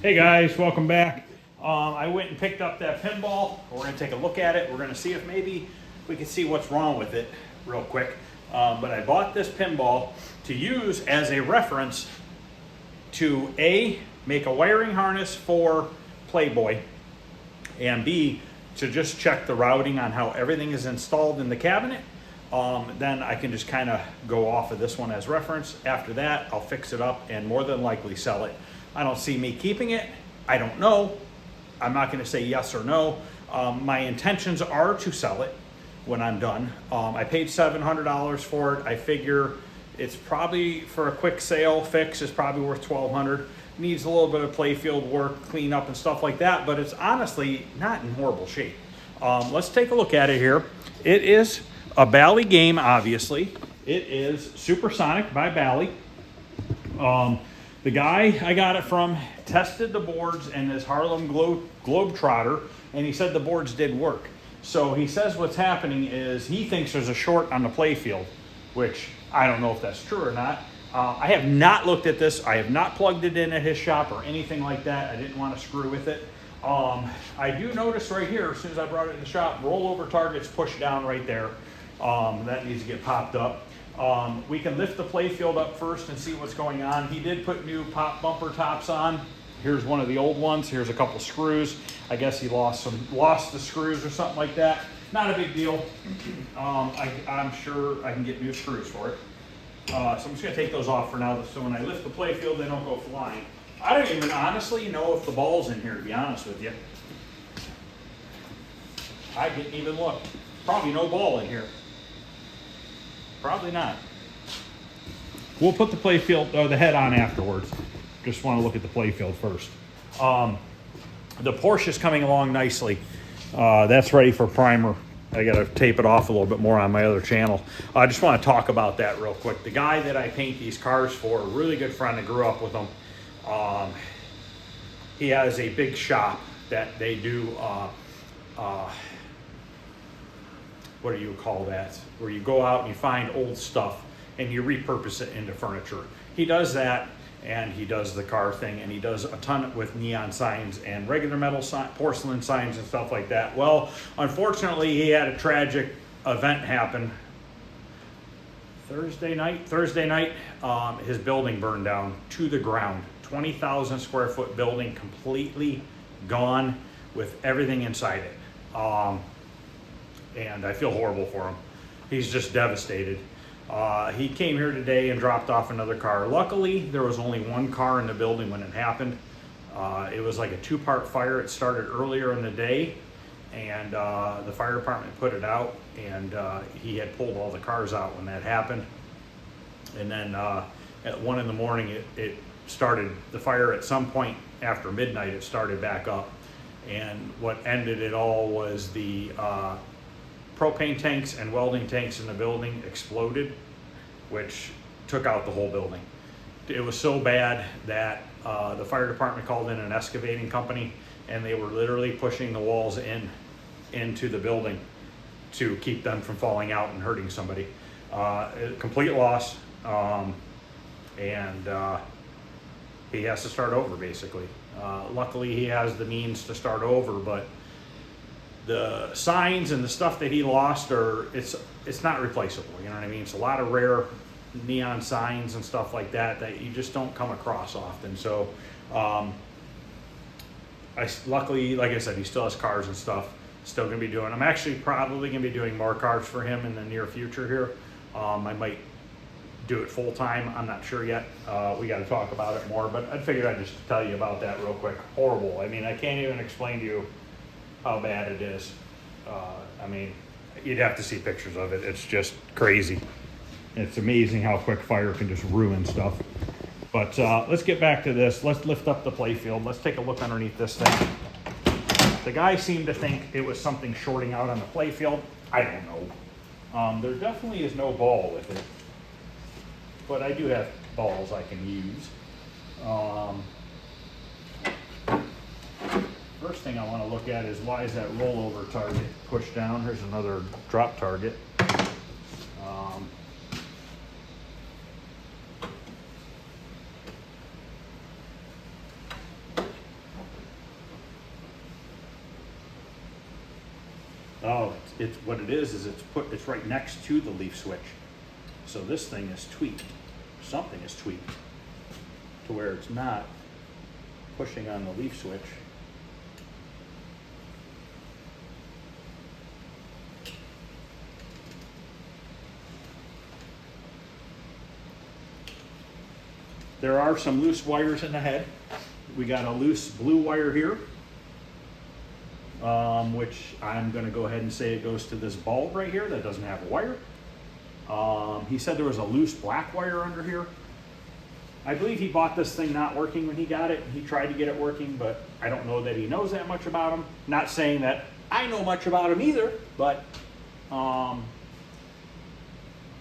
Hey guys, welcome back. I went and picked up that pinball. We're going to take a look at it. We're going to see if maybe we can see what's wrong with it real quick. But I bought this pinball to use as a reference to A, make a wiring harness for Playboy, and B, to just check the routing on how everything is installed in the cabinet. Then I can just kind of go off of this one as reference. After that, I'll fix it up and more than likely sell it. I don't see me keeping it. I don't know. I'm not going to say yes or no. My intentions are to sell it when I'm done. I paid $700 for it. I figure it's probably, for a quick sale fix, is probably worth $1,200. Needs a little bit of playfield work, clean up and stuff like that, but it's honestly not in horrible shape. Let's take a look at it here. It is a Bally game, obviously. It is Supersonic by Bally. The guy I got it from tested the boards in his Harlem Globetrotter, and he said the boards did work. So he says what's happening is he thinks there's a short on the playfield, which I don't know if that's true or not. I have not looked at this. I have not plugged it in at his shop or anything like that. I didn't want to screw with it. I do notice right here, as soon as I brought it in the shop, rollover targets pushed down right there. That needs to get popped up. We can lift the playfield up first and see what's going on. He did put new pop bumper tops on. Here's one of the old ones. Here's a couple screws. I guess he lost the screws or something like that. Not a big deal. I'm sure I can get new screws for it. So I'm just going to take those off for now, so when I lift the playfield, they don't go flying. I don't even honestly know if the ball's in here, to be honest with you. I didn't even look. Probably no ball in here. Probably not. We'll put the playfield, or the head on afterwards. Just want to look at the playfield first. The Porsche is coming along nicely. That's ready for primer. I got to tape it off a little bit more on my other channel. I just want to talk about that real quick. The guy that I paint these cars for, a really good friend, I grew up with him. He has a big shop that they do, what do you call that? Where you go out and you find old stuff and you repurpose it into furniture. He does that, and he does the car thing, and he does a ton with neon signs and regular metal porcelain signs and stuff like that. Well, unfortunately, he had a tragic event happen Thursday night. His building burned down to the ground. 20,000 square foot building, completely gone with everything inside it. And I feel horrible for him. He's just devastated. He came here today and dropped off another car. Luckily, there was only one car in the building when it happened. It was like a two-part fire. It started earlier in the day, and the fire department put it out, and he had pulled all the cars out when that happened. And then at 1 in the morning, it started, the fire at some point after midnight, it started back up. And what ended it all was the propane tanks and welding tanks in the building exploded, which took out the whole building. It was so bad that the fire department called in an excavating company, and they were literally pushing the walls into the building to keep them from falling out and hurting somebody. Complete loss, and he has to start over, basically. Luckily, he has the means to start over, but the signs and the stuff that he lost it's not replaceable, you know what I mean? It's a lot of rare neon signs and stuff like that you just don't come across often. So luckily, like I said, he still has cars and stuff. Still gonna be doing, I'm actually probably gonna be doing more cars for him in the near future here. I might do it full time, I'm not sure yet. We got to talk about it more, but I figured I'd just tell you about that real quick. Horrible. I mean, I can't even explain to you how bad it is. I mean, you'd have to see pictures of it. It's just crazy. It's amazing how quick fire can just ruin stuff. But let's get back to this. Let's lift up the playfield. Let's take a look underneath this thing. The guy seemed to think it was something shorting out on the playfield. I don't know. There definitely is no ball with it, but I do have balls I can use. First thing I want to look at is, why is that rollover target pushed down? Here's another drop target. it's what it is it's right next to the leaf switch. So this thing is tweaked. Something is tweaked to where it's not pushing on the leaf switch. There are some loose wires in the head. We got a loose blue wire here, which I'm going to go ahead and say it goes to this bulb right here that doesn't have a wire. He said there was a loose black wire under here. I believe he bought this thing not working when he got it. He tried to get it working, but I don't know that he knows that much about them. Not saying that I know much about him either, but we're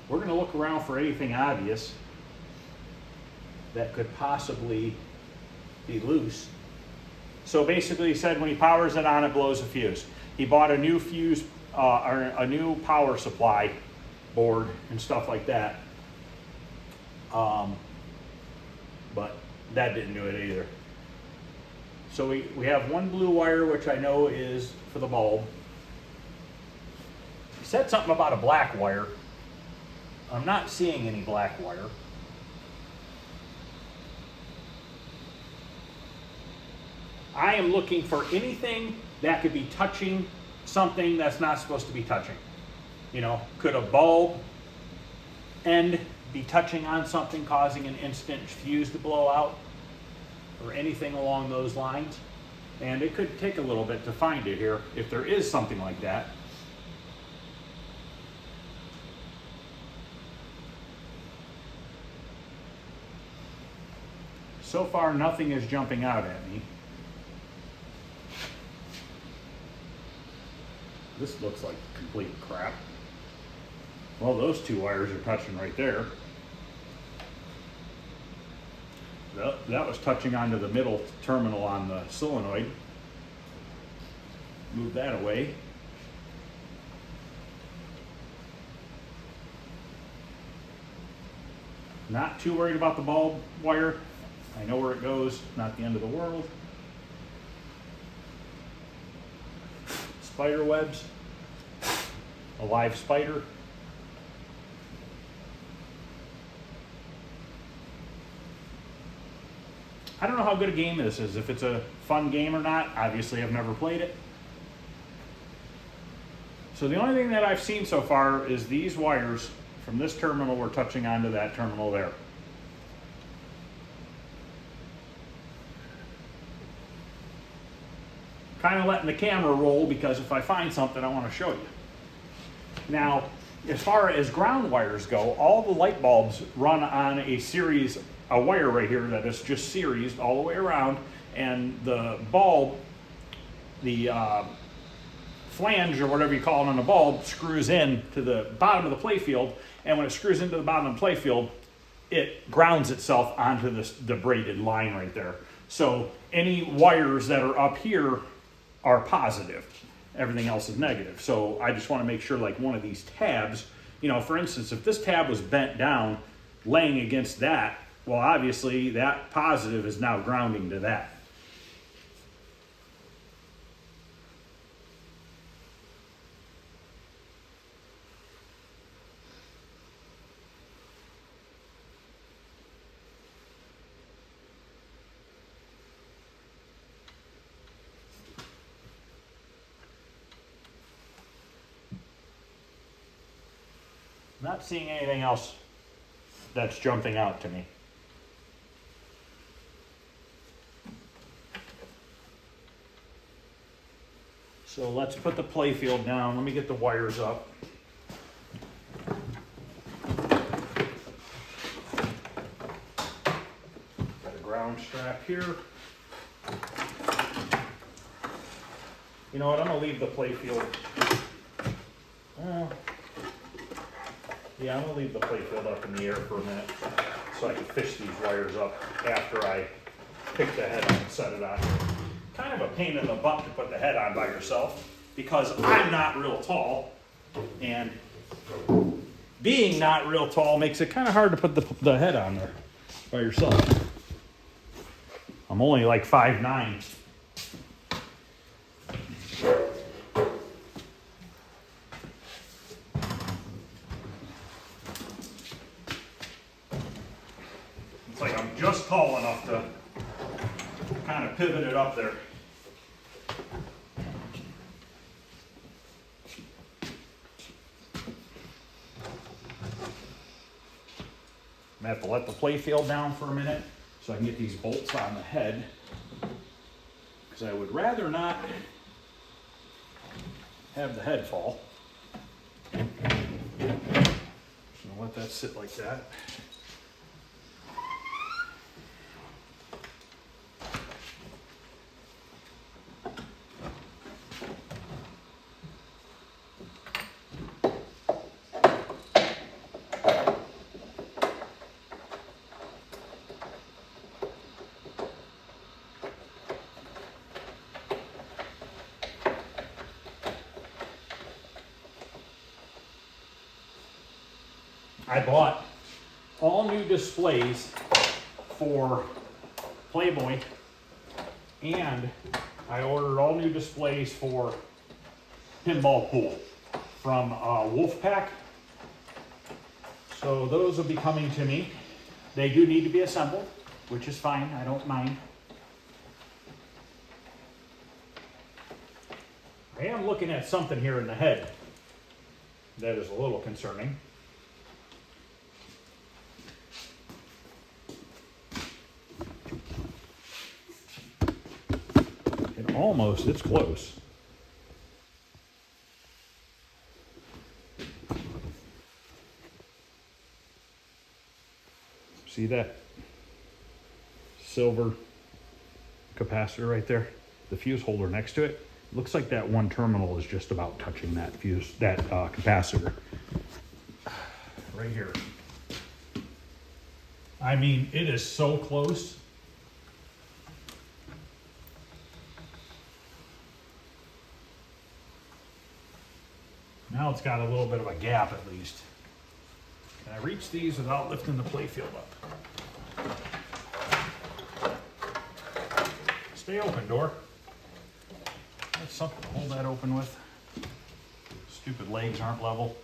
going to look around for anything obvious that could possibly be loose. So basically he said when he powers it on, it blows a fuse. He bought a new fuse, or a new power supply board and stuff like that. But that didn't do it either. So we have one blue wire, which I know is for the bulb. He said something about a black wire. I'm not seeing any black wire. I am looking for anything that could be touching something that's not supposed to be touching. You know, could a bulb end be touching on something causing an instant fuse to blow out or anything along those lines? And it could take a little bit to find it here if there is something like that. So far, nothing is jumping out at me. This looks like complete crap. Well, those two wires are touching right there. That was touching onto the middle terminal on the solenoid. Move that away. Not too worried about the bulb wire. I know where it goes, not the end of the world. Spider webs, a live spider. I don't know how good a game this is, if it's a fun game or not. Obviously, I've never played it. So the only thing that I've seen so far is these wires from this terminal were touching onto that terminal there. Kind of letting the camera roll because if I find something, I want to show you. Now, as far as ground wires go, all the light bulbs run on a wire right here that is just seriesed all the way around, and the bulb, the flange or whatever you call it on the bulb, screws in to the bottom of the playfield, and when it screws into the bottom of the playfield, it grounds itself onto the braided line right there. So any wires that are up here are positive. Everything else is negative. So I just want to make sure, like one of these tabs, you know, for instance, if this tab was bent down, laying against that, well, obviously that positive is now grounding to that. Not seeing anything else that's jumping out to me. So let's put the playfield down. Let me get the wires up. Got a ground strap here. You know what, I'm gonna leave the playfield. Yeah, I'm gonna leave the playfield up in the air for a minute so I can fish these wires up after I pick the head on and set it on. Kind of a pain in the butt to put the head on by yourself because I'm not real tall, and being not real tall makes it kind of hard to put the head on there by yourself. I'm only like 5'9". It's like I'm just tall enough to kind of pivot it up there. I'm gonna have to let the play field down for a minute so I can get these bolts on the head, because I would rather not have the head fall. So I'll let that sit like that. I bought all new displays for Playboy, and I ordered all new displays for Pinball Pool from Wolfpack. So those will be coming to me. They do need to be assembled, which is fine, I don't mind. I am looking at something here in the head that is a little concerning. Almost, it's close. See that silver capacitor right there? The fuse holder next to it? Looks like that one terminal is just about touching that fuse, that capacitor. Right here. I mean, it is so close. Now it's got a little bit of a gap at least. Can I reach these without lifting the playfield up? Stay open, door. That's something to hold that open with. Stupid legs aren't level.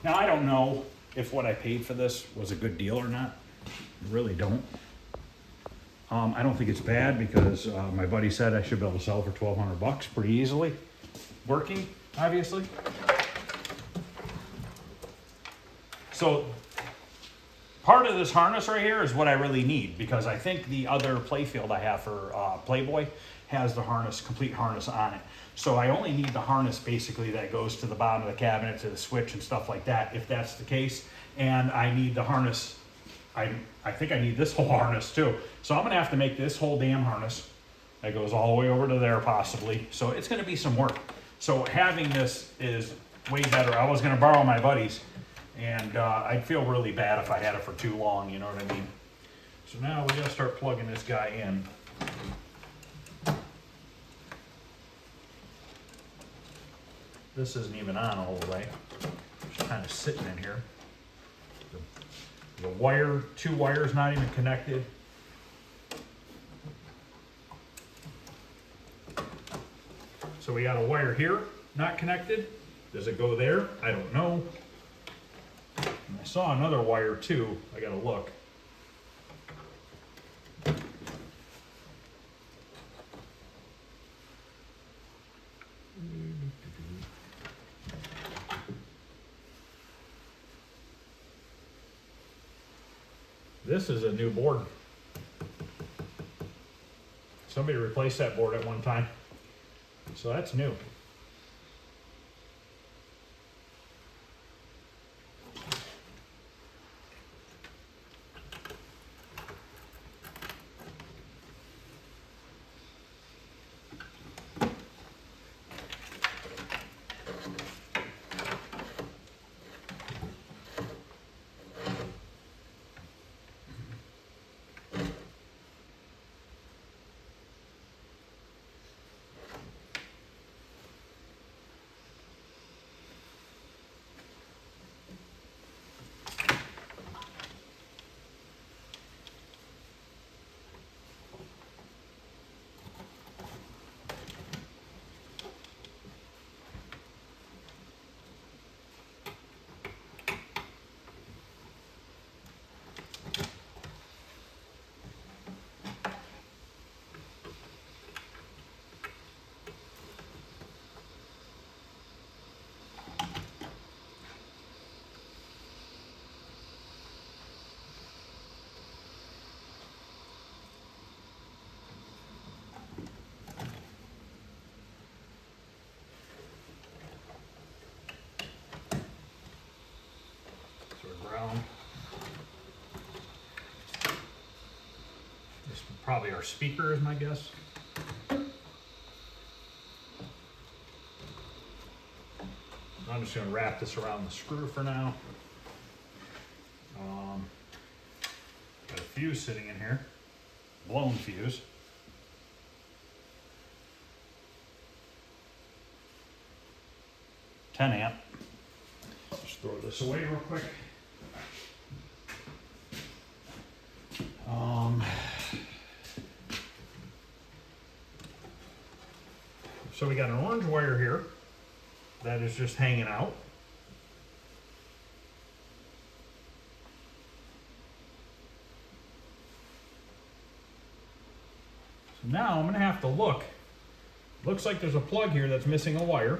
Now I don't know if what I paid for this was a good deal or not. I really don't. I don't think it's bad because my buddy said I should be able to sell for $1,200 pretty easily. Working, obviously. So part of this harness right here is what I really need, because I think the other playfield I have for Playboy has the harness, complete harness on it. So I only need the harness basically that goes to the bottom of the cabinet, to the switch and stuff like that, if that's the case. And I need the harness. I think I need this whole harness too. So I'm gonna have to make this whole damn harness that goes all the way over to there possibly. So it's gonna be some work. So having this is way better. I was gonna borrow my buddy's, and I'd feel really bad if I had it for too long, you know what I mean? So now we gotta start plugging this guy in. This isn't even on all the way. Just kind of sitting in here. The wire, 2 wires not even connected. So we got a wire here, not connected. Does it go there? I don't know. And I saw another wire too. I gotta look. This is a new board. Somebody replaced that board at one time. So that's new. probably our speaker is my guess. I'm just going to wrap this around the screw for now. Got a fuse sitting in here, blown fuse. $10 amp. Just throw this away real quick. So we got an orange wire here that is just hanging out. So now I'm going to have to look. Looks like there's a plug here that's missing a wire.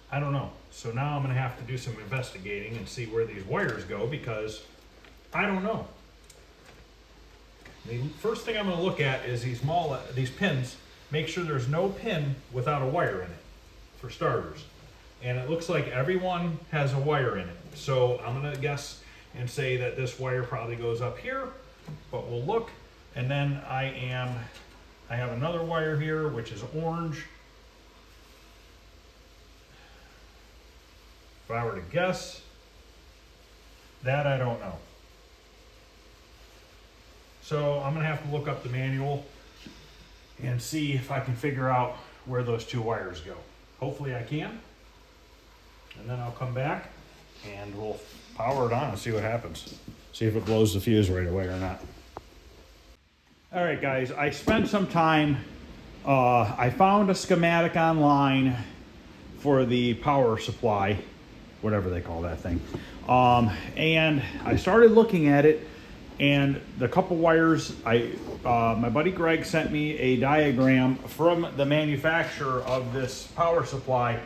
I don't know. So now I'm going to have to do some investigating and see where these wires go because I don't know. The first thing I'm going to look at is these pins. Make sure there's no pin without a wire in it, for starters. And it looks like everyone has a wire in it. So I'm going to guess and say that this wire probably goes up here, but we'll look. And then I have another wire here, which is orange. If I were to guess, that I don't know. So I'm going to have to look up the manual and see if I can figure out where those two wires go. Hopefully I can. And then I'll come back and we'll power it on and see what happens. See if it blows the fuse right away or not. All right, guys, I spent some time. I found a schematic online for the power supply, whatever they call that thing. And I started looking at it, and the couple wires, my buddy Greg sent me a diagram from the manufacturer of this power supply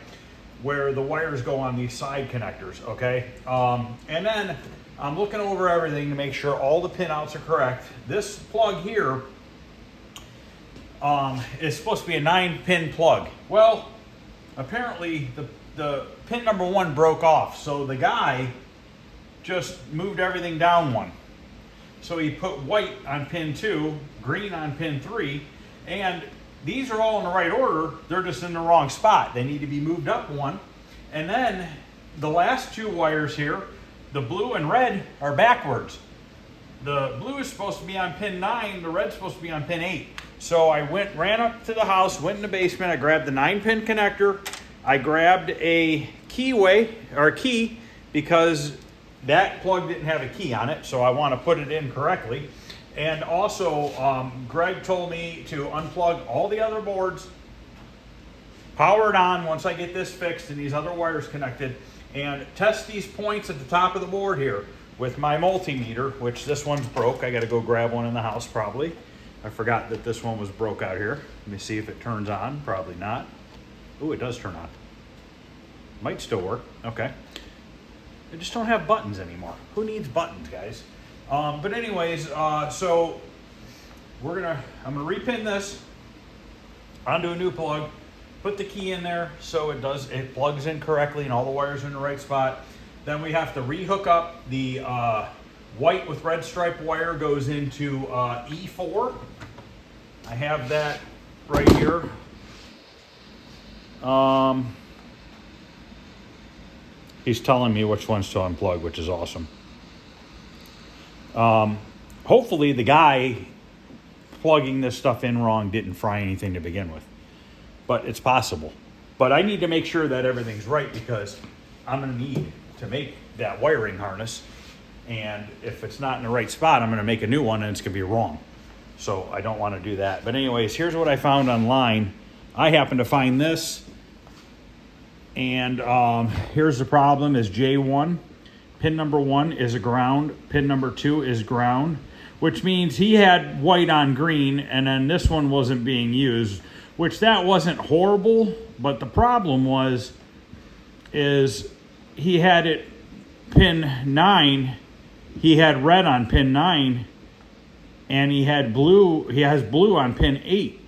where the wires go on these side connectors, okay? And then I'm looking over everything to make sure all the pinouts are correct. This plug here is supposed to be a 9-pin plug. Well, apparently the pin number 1 broke off, so the guy just moved everything down one. So he put white on pin 2, green on pin 3, and these are all in the right order. They're just in the wrong spot. They need to be moved up one. And then the last 2 wires here, the blue and red, are backwards. The blue is supposed to be on pin 9, the red's supposed to be on pin 8. So I ran up to the house, went in the basement, I grabbed the 9-pin connector, I grabbed a key because that plug didn't have a key on it, so I want to put it in correctly. And also, Greg told me to unplug all the other boards, power it on once I get this fixed and these other wires connected, and test these points at the top of the board here with my multimeter, which this one's broke. I got to go grab one in the house probably. I forgot that this one was broke out here. Let me see if it turns on. Probably not. Ooh, it does turn on. Might still work. Okay. I just don't have buttons anymore. Who needs buttons, guys? But anyways, so I'm gonna repin this onto a new plug, put the key in there so it plugs in correctly and all the wires are in the right spot. Then we have to rehook up the white with red stripe wire goes into E4. I have that right here. He's telling me which ones to unplug, which is awesome. Hopefully the guy plugging this stuff in wrong didn't fry anything to begin with, but it's possible. But I need to make sure that everything's right because I'm going to need to make that wiring harness, and if it's not in the right spot, I'm going to make a new one and it's going to be wrong. So I don't want to do that. But anyways, here's what I found online. I happen to find this, and here's the problem is J1. Pin number 1 is a ground. Pin number 2 is ground, which means he had white on green, and then this one wasn't being used, which that wasn't horrible. But the problem is he had it pin 9. He had red on pin 9, and he has blue on pin 8.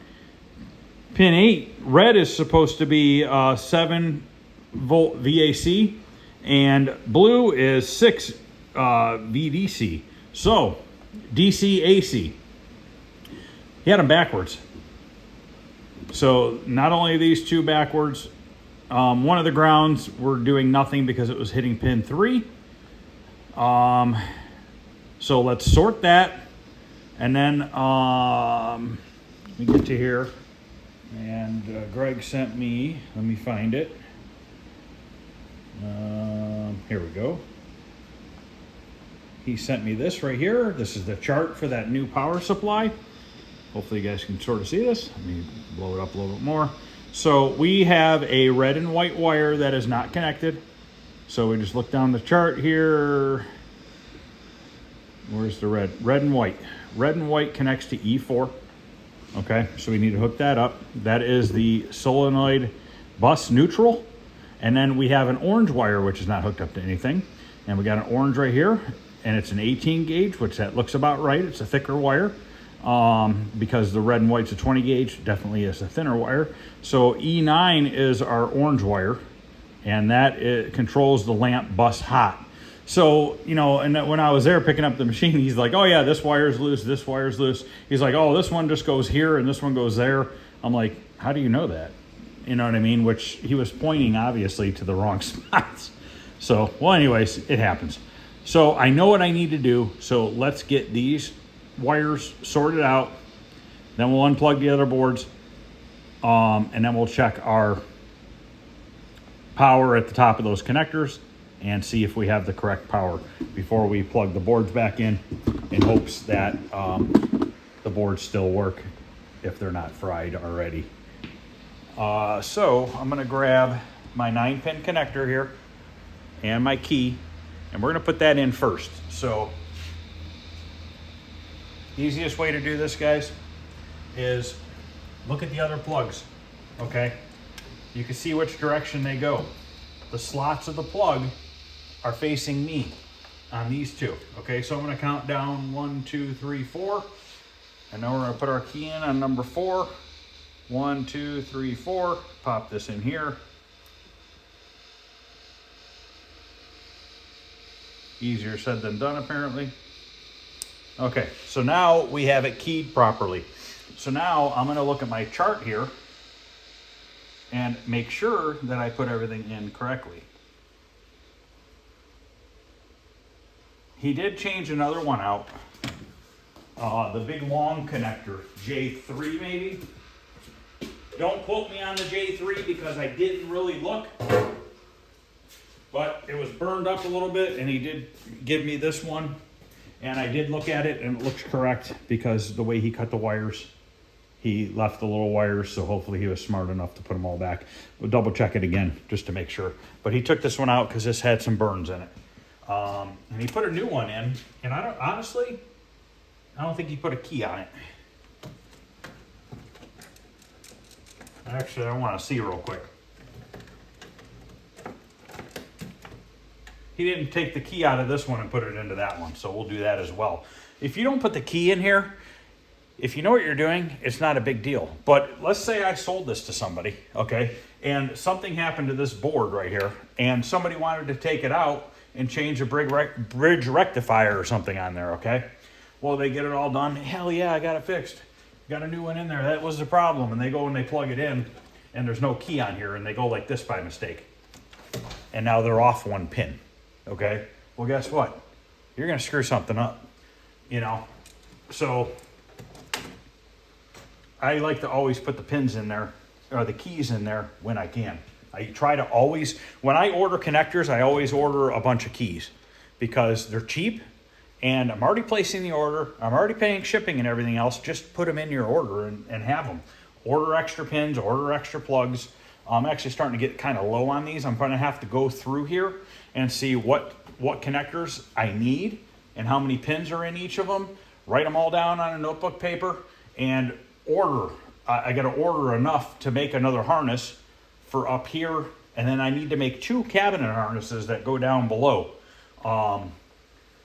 Pin 8, red is supposed to be 7-volt VAC, and blue is 6 VDC. So, DC AC. He had them backwards. So, not only are these two backwards, one of the grounds were doing nothing because it was hitting pin 3. So, let's sort that. And then, let me get to here. And Greg sent me, let me find it. Here we go. He sent me this right here. This is the chart for that new power supply. Hopefully you guys can sort of see this. Let me blow it up a little bit more. So we have a red and white wire that is not connected. So we just look down the chart here. Where's the red? Red and white. Red and white connects to E4. Okay, so we need to hook that up. That is the solenoid bus neutral. And then we have an orange wire, which is not hooked up to anything. And we got an orange right here, and it's an 18 gauge, which that looks about right. It's a thicker wire because the red and white's a 20 gauge, definitely is a thinner wire. So E9 is our orange wire, and that controls the lamp bus hot. So, you know, and when I was there picking up the machine, he's like, oh yeah, this wire's loose, this wire's loose. He's like, oh, this one just goes here and this one goes there. I'm like, how do you know that? You know what I mean? Which he was pointing obviously to the wrong spots. So, well, anyways, it happens. So I know what I need to do. So let's get these wires sorted out. Then we'll unplug the other boards. And then we'll check our power at the top of those connectors and see if we have the correct power before we plug the boards back in hopes that the boards still work if they're not fried already. So I'm gonna grab my 9-pin connector here and my key, and we're gonna put that in first. So easiest way to do this, guys, is look at the other plugs, okay? You can see which direction they go. The slots of the plug are facing me on these two. Okay, so I'm gonna count down 1, 2, 3, 4. And then we're gonna put our key in on number 4. 1, 2, 3, 4. Pop this in here. Easier said than done, apparently. Okay, so now we have it keyed properly. So now I'm gonna look at my chart here and make sure that I put everything in correctly. He did change another one out. The big long connector, J3 maybe. Don't quote me on the J3 because I didn't really look. But it was burned up a little bit, and he did give me this one. And I did look at it, and it looks correct because the way he cut the wires, he left the little wires, so hopefully he was smart enough to put them all back. We'll double check it again just to make sure. But he took this one out because this had some burns in it. And he put a new one in, and honestly, I don't think he put a key on it. Actually, I want to see real quick. He didn't take the key out of this one and put it into that one, so we'll do that as well. If you don't put the key in here, if you know what you're doing, it's not a big deal. But let's say I sold this to somebody, okay, and something happened to this board right here, and somebody wanted to take it out and change a bridge rectifier or something on there, okay? Well, they get it all done. Hell yeah, I got it fixed. Got a new one in there. That was the problem. And they go and they plug it in, and there's no key on here, and they go like this by mistake. And now they're off one pin, okay? Well, guess what? You're going to screw something up, you know? So I like to always put the pins in there, or the keys in there when I can. I try to always, when I order connectors, I always order a bunch of keys because they're cheap and I'm already placing the order. I'm already paying shipping and everything else. Just put them in your order and have them. Order extra pins, order extra plugs. I'm actually starting to get kind of low on these. I'm going to have to go through here and see what connectors I need and how many pins are in each of them. Write them all down on a notebook paper and order. I got to order enough to make another harness for up here, and then I need to make 2 cabinet harnesses that go down below.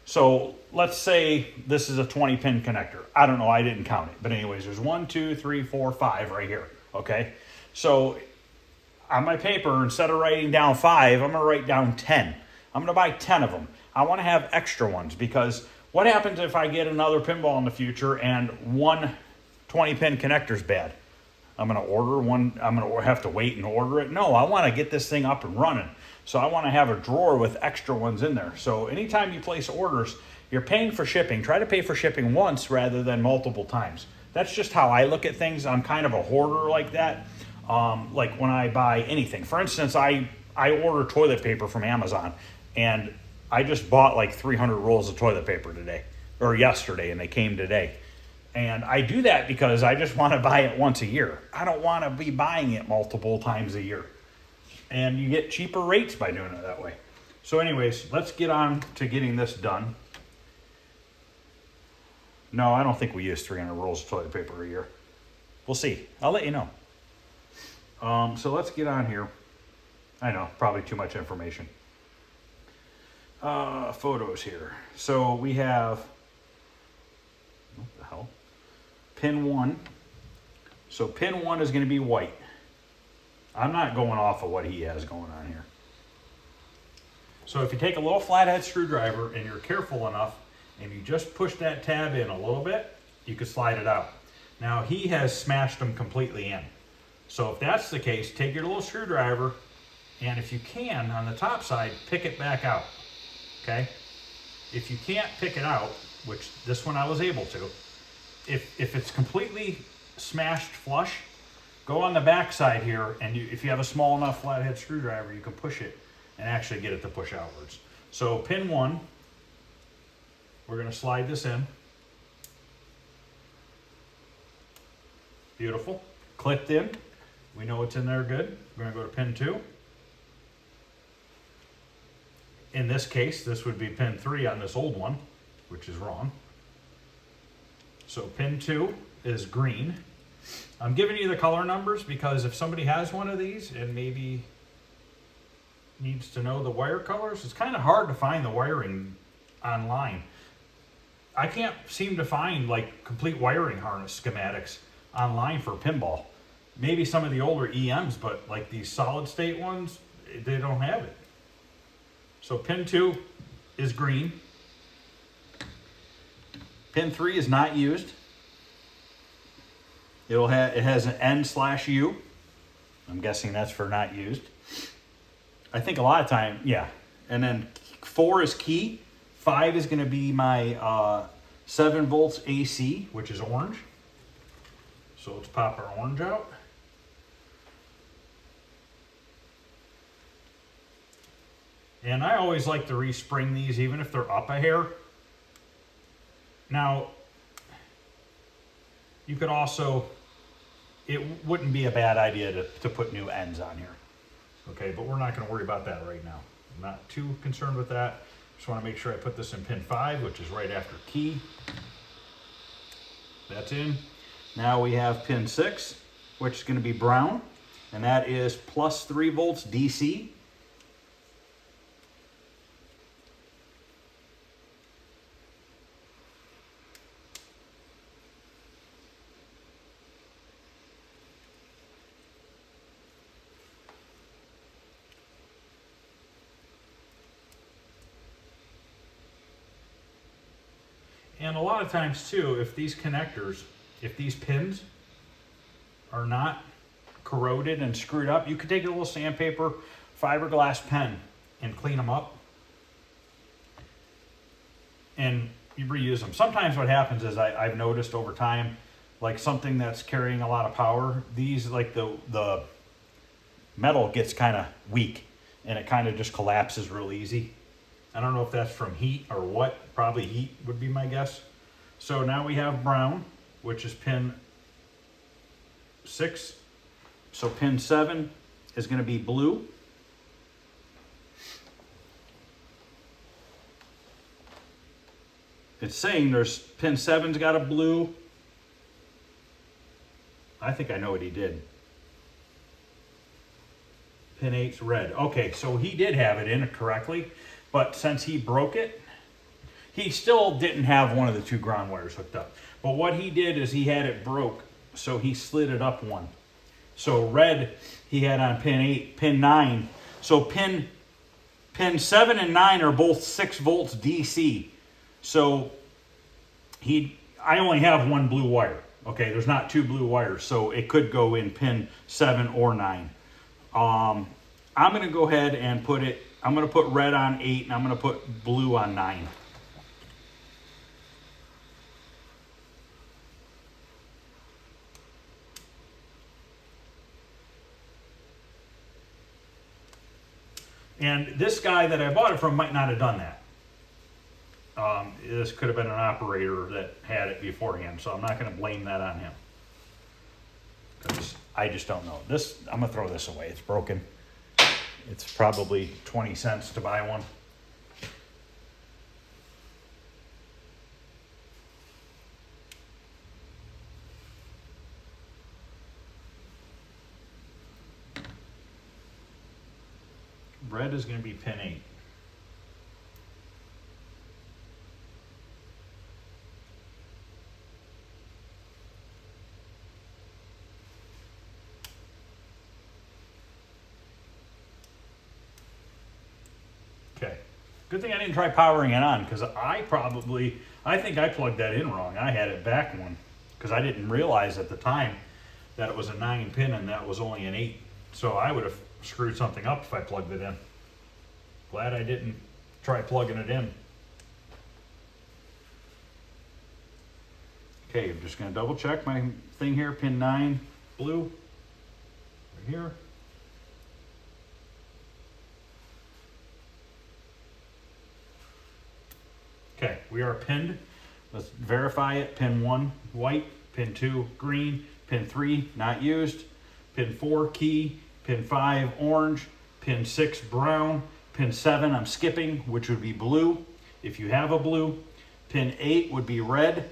So let's say this is a 20 pin connector. I don't know, I didn't count it. But anyways, there's 1, 2, 3, 4, 5 right here, okay? So on my paper, instead of writing down 5, I'm gonna write down 10. I'm gonna buy 10 of them. I wanna have extra ones because what happens if I get another pinball in the future and one 20 pin connector's bad? I'm gonna order one, I'm gonna have to wait and order it. No, I wanna get this thing up and running. So I wanna have a drawer with extra ones in there. So anytime you place orders, you're paying for shipping. Try to pay for shipping once rather than multiple times. That's just how I look at things. I'm kind of a hoarder like that. Like when I buy anything. For instance, I order toilet paper from Amazon, and I just bought like 300 rolls of toilet paper today, or yesterday, and they came today. And I do that because I just want to buy it once a year. I don't want to be buying it multiple times a year. And you get cheaper rates by doing it that way. So anyways, let's get on to getting this done. No, I don't think we use 300 rolls of toilet paper a year. We'll see. I'll let you know. So let's get on here. I know, probably too much information. Photos here. So we have, what the hell? Pin 1. So pin 1 is going to be white. I'm not going off of what he has going on here. So if you take a little flathead screwdriver and you're careful enough and you just push that tab in a little bit, you can slide it out. Now he has smashed them completely in. So if that's the case, take your little screwdriver and if you can, on the top side, pick it back out, okay? If you can't pick it out, which this one I was able to, if it's completely smashed flush, go on the back side here, and if you have a small enough flathead screwdriver, you can push it and actually get it to push outwards. So pin 1, we're gonna slide this in. Beautiful, clipped in. We know it's in there good. We're gonna go to pin 2. In this case, this would be pin 3 on this old one, which is wrong. So pin 2 is green. I'm giving you the color numbers because if somebody has one of these and maybe needs to know the wire colors, it's kind of hard to find the wiring online. I can't seem to find like complete wiring harness schematics online for pinball. Maybe some of the older EMs, but like these solid state ones, they don't have it. So pin 2 is green. Pin 3 is not used. It has an N/U. I'm guessing that's for not used. I think a lot of time, yeah. And then 4 is key. 5 is going to be my 7 volts AC, which is orange. So let's pop our orange out. And I always like to respring these even if they're up a hair. Now, you could also, it wouldn't be a bad idea to put new ends on here. Okay, but we're not going to worry about that right now. I'm not too concerned with that. Just want to make sure I put this in pin 5, which is right after key. That's in. Now we have pin 6, which is going to be brown, and that is plus 3 volts DC. And a lot of times too, if these connectors, if these pins are not corroded and screwed up, you could take a little sandpaper, fiberglass pen and clean them up and you reuse them. Sometimes what happens is I've noticed over time, like something that's carrying a lot of power, these like the metal gets kind of weak and it kind of just collapses real easy. I don't know if that's from heat or what. Probably heat would be my guess. So now we have brown, which is pin 6. So pin 7 is going to be blue. It's saying there's pin 7's got a blue. I think I know what he did. Pin 8's red. Okay, so he did have it in correctly. But since he broke it, he still didn't have one of the 2 ground wires hooked up. But what he did is he had it broke, so he slid it up one. So red he had on pin 8, pin 9. So pin 7 and 9 are both 6 volts DC. So I only have 1 blue wire. Okay, there's not 2 blue wires, so it could go in pin 7 or 9. I'm going to go ahead and I'm going to put red on 8 and I'm going to put blue on 9. And this guy that I bought it from might not have done that. This could have been an operator that had it beforehand, so I'm not going to blame that on him. Because I just don't know. I'm going to throw this away. It's broken. It's probably 20 cents to buy one. Red is going to be pin 8. Okay. Good thing I didn't try powering it on, because I think I plugged that in wrong. I had it back one, because I didn't realize at the time that it was a 9 pin and that was only an 8. So I would have screwed something up if I plugged it in. Glad I didn't try plugging it in. Okay, I'm just going to double check my thing here. Pin 9, blue, right here. Okay, we are pinned. Let's verify it. Pin 1, white. Pin 2, green. Pin 3, not used. Pin 4, key. Pin 5, orange. Pin 6, brown. Pin 7, I'm skipping, which would be blue, if you have a blue. Pin 8 would be red.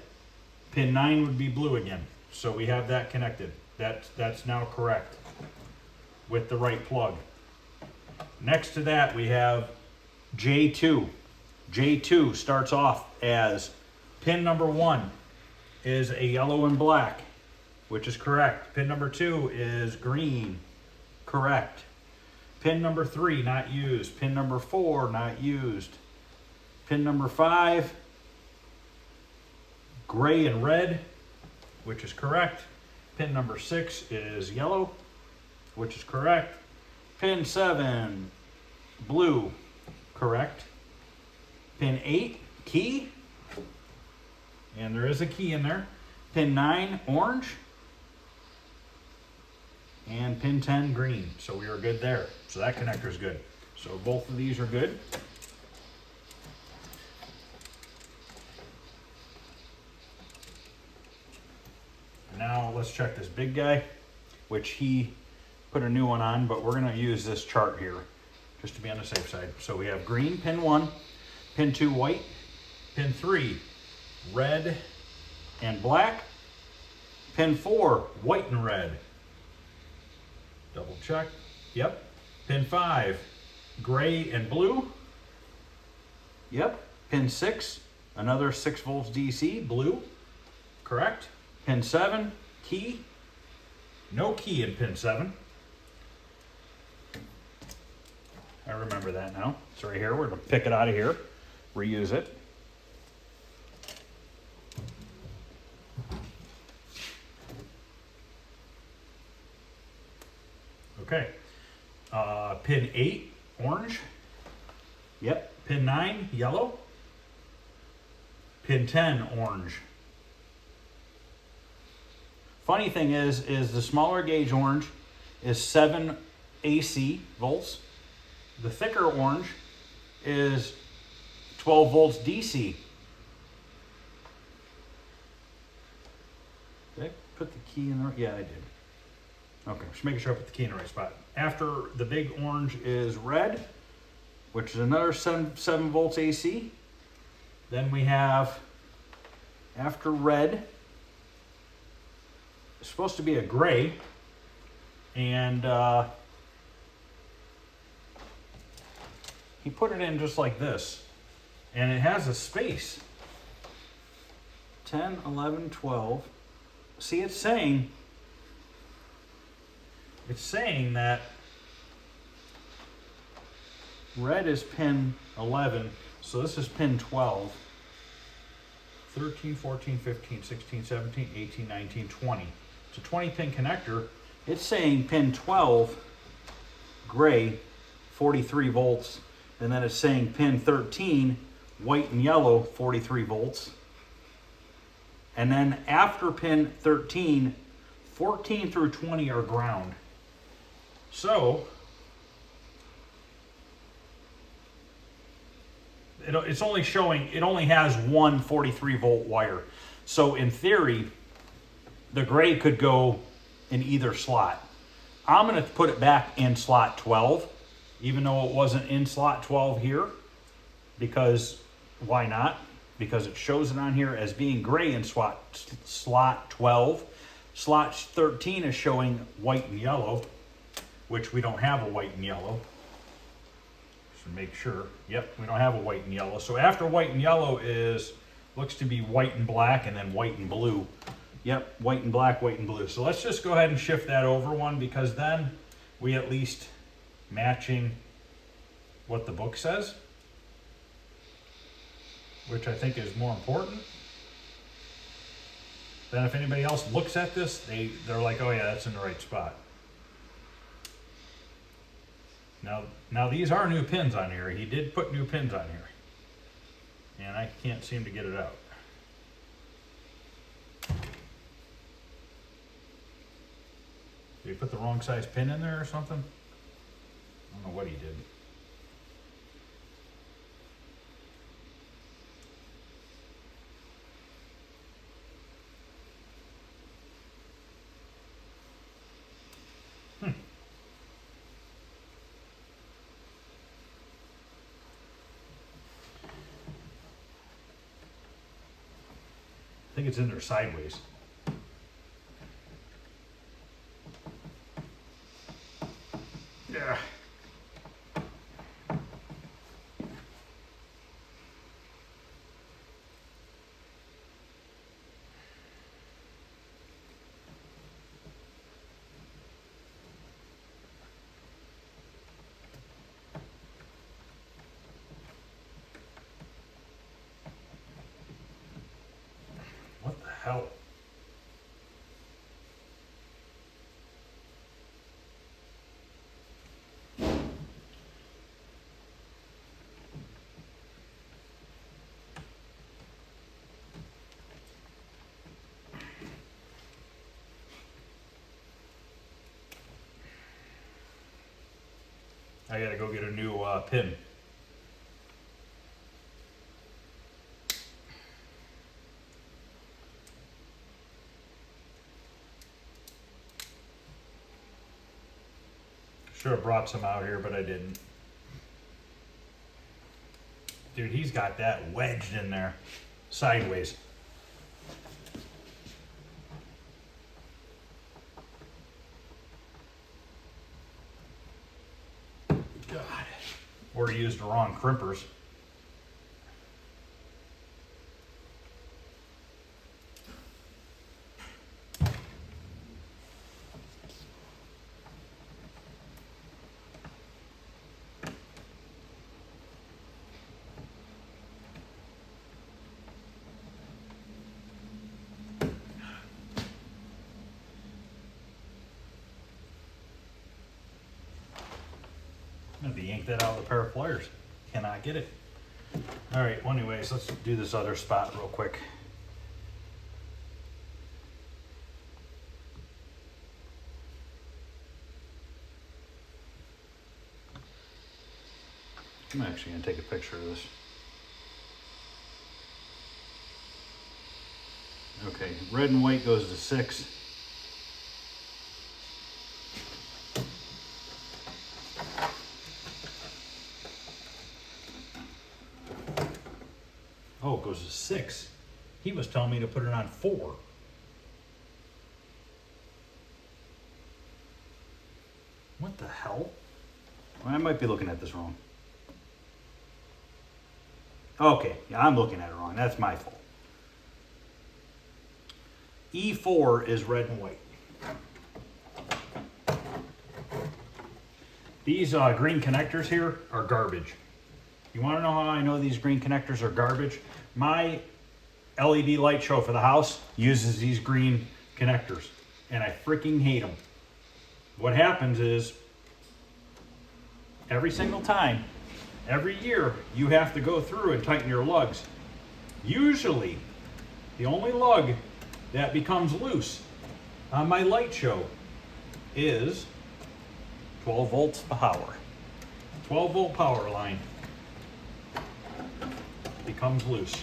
Pin 9 would be blue again. So we have that connected. That's now correct with the right plug. Next to that, we have J2. J2 starts off as pin number 1 is a yellow and black, which is correct. Pin number 2 is green, correct. Pin number 3, not used. Pin number 4, not used. Pin number 5, gray and red, which is correct. Pin number 6 is yellow, which is correct. Pin 7, blue, correct. Pin 8, key, and there is a key in there. Pin 9, orange, and pin 10, green. So we are good there. So that connector is good. So both of these are good. Now let's check this big guy, which he put a new one on, but we're going to use this chart here just to be on the safe side. So we have green, pin 1, pin 2, white, pin 3, red and black, pin 4, white and red. Double check. Yep. Pin 5, gray and blue. Yep. Pin 6, another 6 volts DC, blue. Correct. Pin 7, key. No key in pin 7. I remember that now. It's right here. We're going to pick it out of here, reuse it. Okay. Pin 8, orange. Yep. Pin 9, yellow. Pin 10, orange. Funny thing is the smaller gauge orange is 7 AC volts. The thicker orange is 12 volts DC. Did I put the key in there? Yeah, I did. Okay, just making sure I put the key in the right spot. After the big orange is red, which is another 7 volts AC. Then we have, after red, it's supposed to be a gray, and he put it in just like this. And it has a space. 10, 11, 12. See, it's saying that red is pin 11, so this is pin 12. 13, 14, 15, 16, 17, 18, 19, 20. It's a 20 pin connector. It's saying pin 12, gray, 43 volts. And then it's saying pin 13, white and yellow, 43 volts. And then after pin 13, 14 through 20 are ground. So, it's only showing, it only has one 43 volt wire. So in theory, the gray could go in either slot. I'm going to put it back in slot 12, even though it wasn't in slot 12 here, because why not? Because it shows it on here as being gray in slot 12. Slot 13 is showing white and yellow, which we don't have a white and yellow. Should make sure. Yep, we don't have a white and yellow. So after white and yellow looks to be white and black, and then white and blue. Yep, white and black, white and blue. So let's just go ahead and shift that over one, because then we at least matching what the book says, which I think is more important. Then if anybody else looks at this, they're like, oh yeah, that's in the right spot. Now these are new pins on here. He did put new pins on here. And I can't seem to get it out. Did he put the wrong size pin in there or something? I don't know what he did. I think it's in there sideways. Yeah. What the hell? I gotta go get a new pin. Should have brought some out here, but I didn't. Dude, he's got that wedged in there, sideways. God. Or he used the wrong crimpers. I'm gonna yank that out with a pair of pliers. Cannot get it. All right, well anyways, let's do this other spot real quick. I'm actually gonna take a picture of this. Okay, red and white goes to 6. Oh, it goes to 6. He was telling me to put it on 4. What the hell? Well, I might be looking at this wrong. Okay, yeah, I'm looking at it wrong. That's my fault. E4 is red and white. These green connectors here are garbage. You want to know how I know these green connectors are garbage? My LED light show for the house uses these green connectors, and I freaking hate them. What happens is, every single time, every year, you have to go through and tighten your lugs. Usually, the only lug that becomes loose on my light show is 12 volts power. 12 volt power line becomes loose.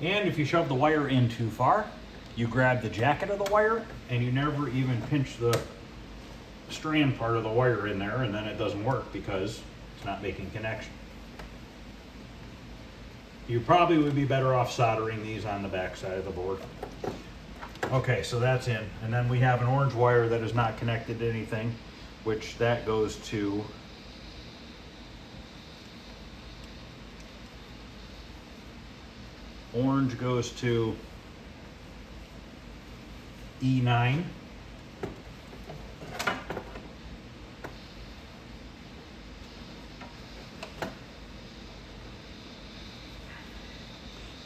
And if you shove the wire in too far, you grab the jacket of the wire and you never even pinch the strand part of the wire in there, and then it doesn't work because it's not making connection. You probably would be better off soldering these on the back side of the board. Okay, so that's in. And then we have an orange wire that is not connected to anything, which that goes to orange goes to E9.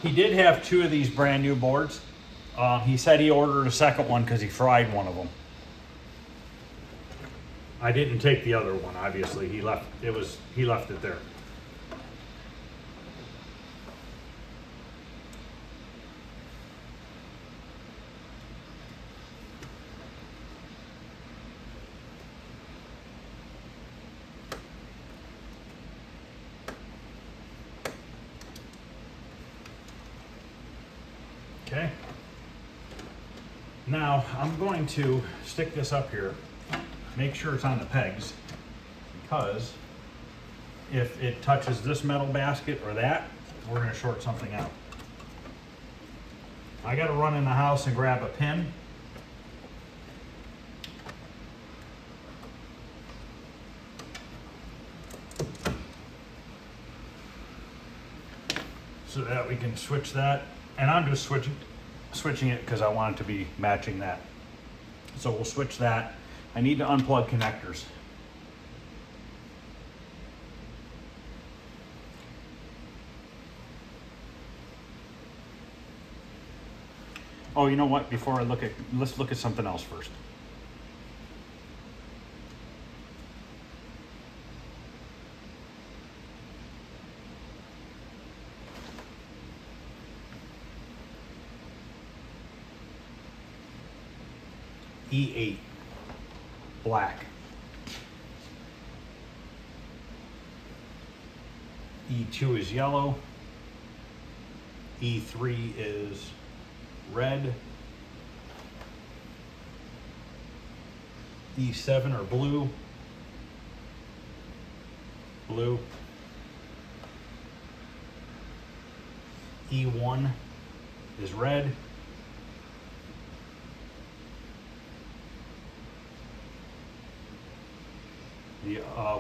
He did have 2 of these brand new boards. He said he ordered a second one because he fried one of them. I didn't take the other one, obviously. He left it there. Okay. Now I'm going to stick this up here, make sure it's on the pegs, because if it touches this metal basket or that, we're going to short something out. I got to run in the house and grab a pin. So that we can switch that. And I'm just switching it because I want it to be matching that. So we'll switch that. I need to unplug connectors. Oh, you know what? Before I let's look at something else first. E8, black. E2 is yellow. E3 is red. E7 are blue. Blue. E1 is red.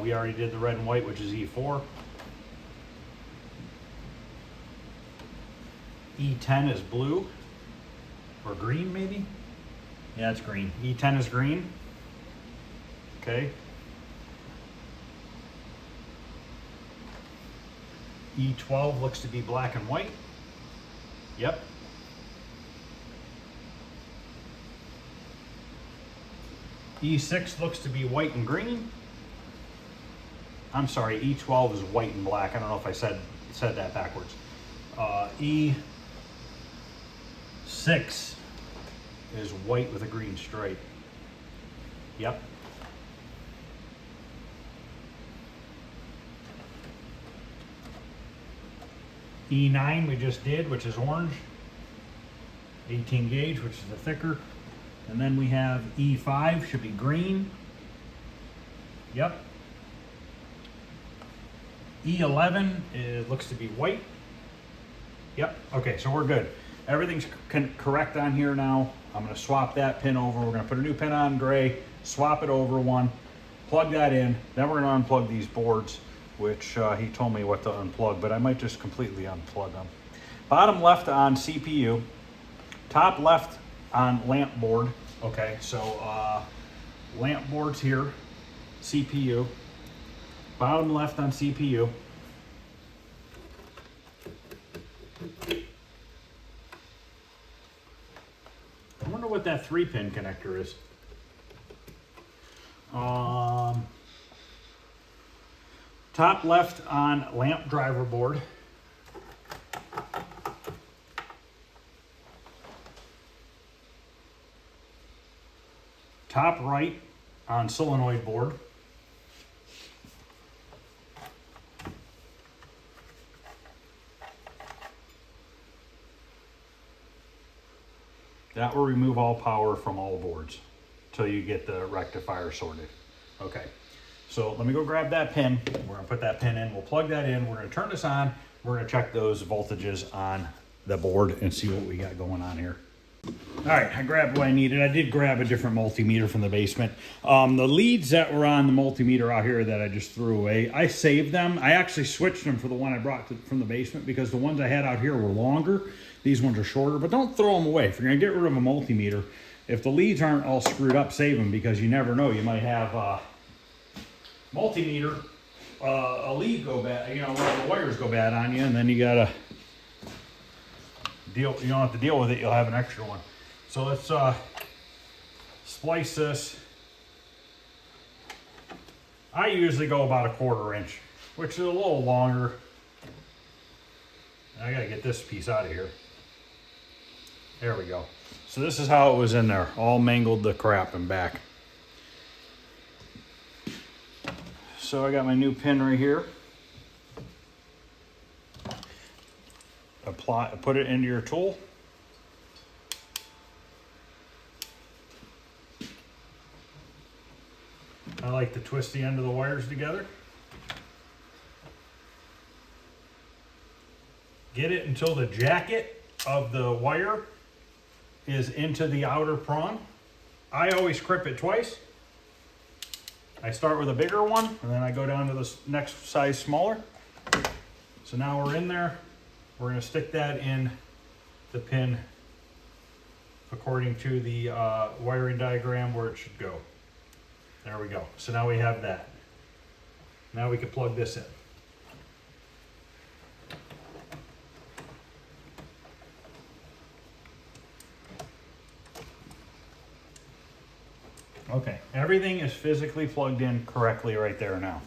We already did the red and white, which is E4. E10 is blue, or green maybe? Yeah, it's green. E10 is green. Okay. E12 looks to be black and white. Yep. E6 looks to be white and green. I'm sorry, E12 is white and black. I don't know if I said that backwards. E6 is white with a green stripe. Yep. E9 we just did, which is orange. 18 gauge, which is the thicker. And then we have E5, should be green. Yep. E11, it looks to be white. Yep, okay, so we're good. everything's correct on here now. I'm going to swap that pin over. We're going to put a new pin on gray, swap it over one, plug that in. Then we're going to unplug these boards, which he told me what to unplug, but I might just completely unplug them. Bottom left on CPU, top left on lamp board. Okay, so lamp board's here, CPU. Bottom left on CPU. I wonder what that 3-pin connector is. Top left on lamp driver board. Top right on solenoid board. That will remove all power from all boards until you get the rectifier sorted. Okay, so let me go grab that pin. We're gonna put that pin in, we'll plug that in, we're gonna turn this on, we're gonna check those voltages on the board and see what we got going on here. All right, I grabbed what I needed. I did grab a different multimeter from the basement. The leads that were on the multimeter out here that I just threw away, I saved them. I actually switched them for the one I brought from the basement because the ones I had out here were longer. These ones are shorter, but don't throw them away. If you're gonna get rid of a multimeter, if the leads aren't all screwed up, save them, because you never know. You might have multimeter, a lead go bad, you know, one of the wires go bad on you, and then you gotta deal, you don't have to deal with it, you'll have an extra one. So let's splice this. I usually go about 1/4 inch, which is a little longer. I gotta get this piece out of here. There we go. So this is how it was in there, all mangled the crap and back. So I got my new pin right here. Put it into your tool. I like to twist the end of the wires together. Get it until the jacket of the wire is into the outer prong. I always crip it twice. I start with a bigger one and then I go down to the next size smaller. So now we're in there. We're going to stick that in the pin according to the wiring diagram where it should go. There we go. So now we have that. Now we can plug this in. Okay, everything is physically plugged in correctly right there now.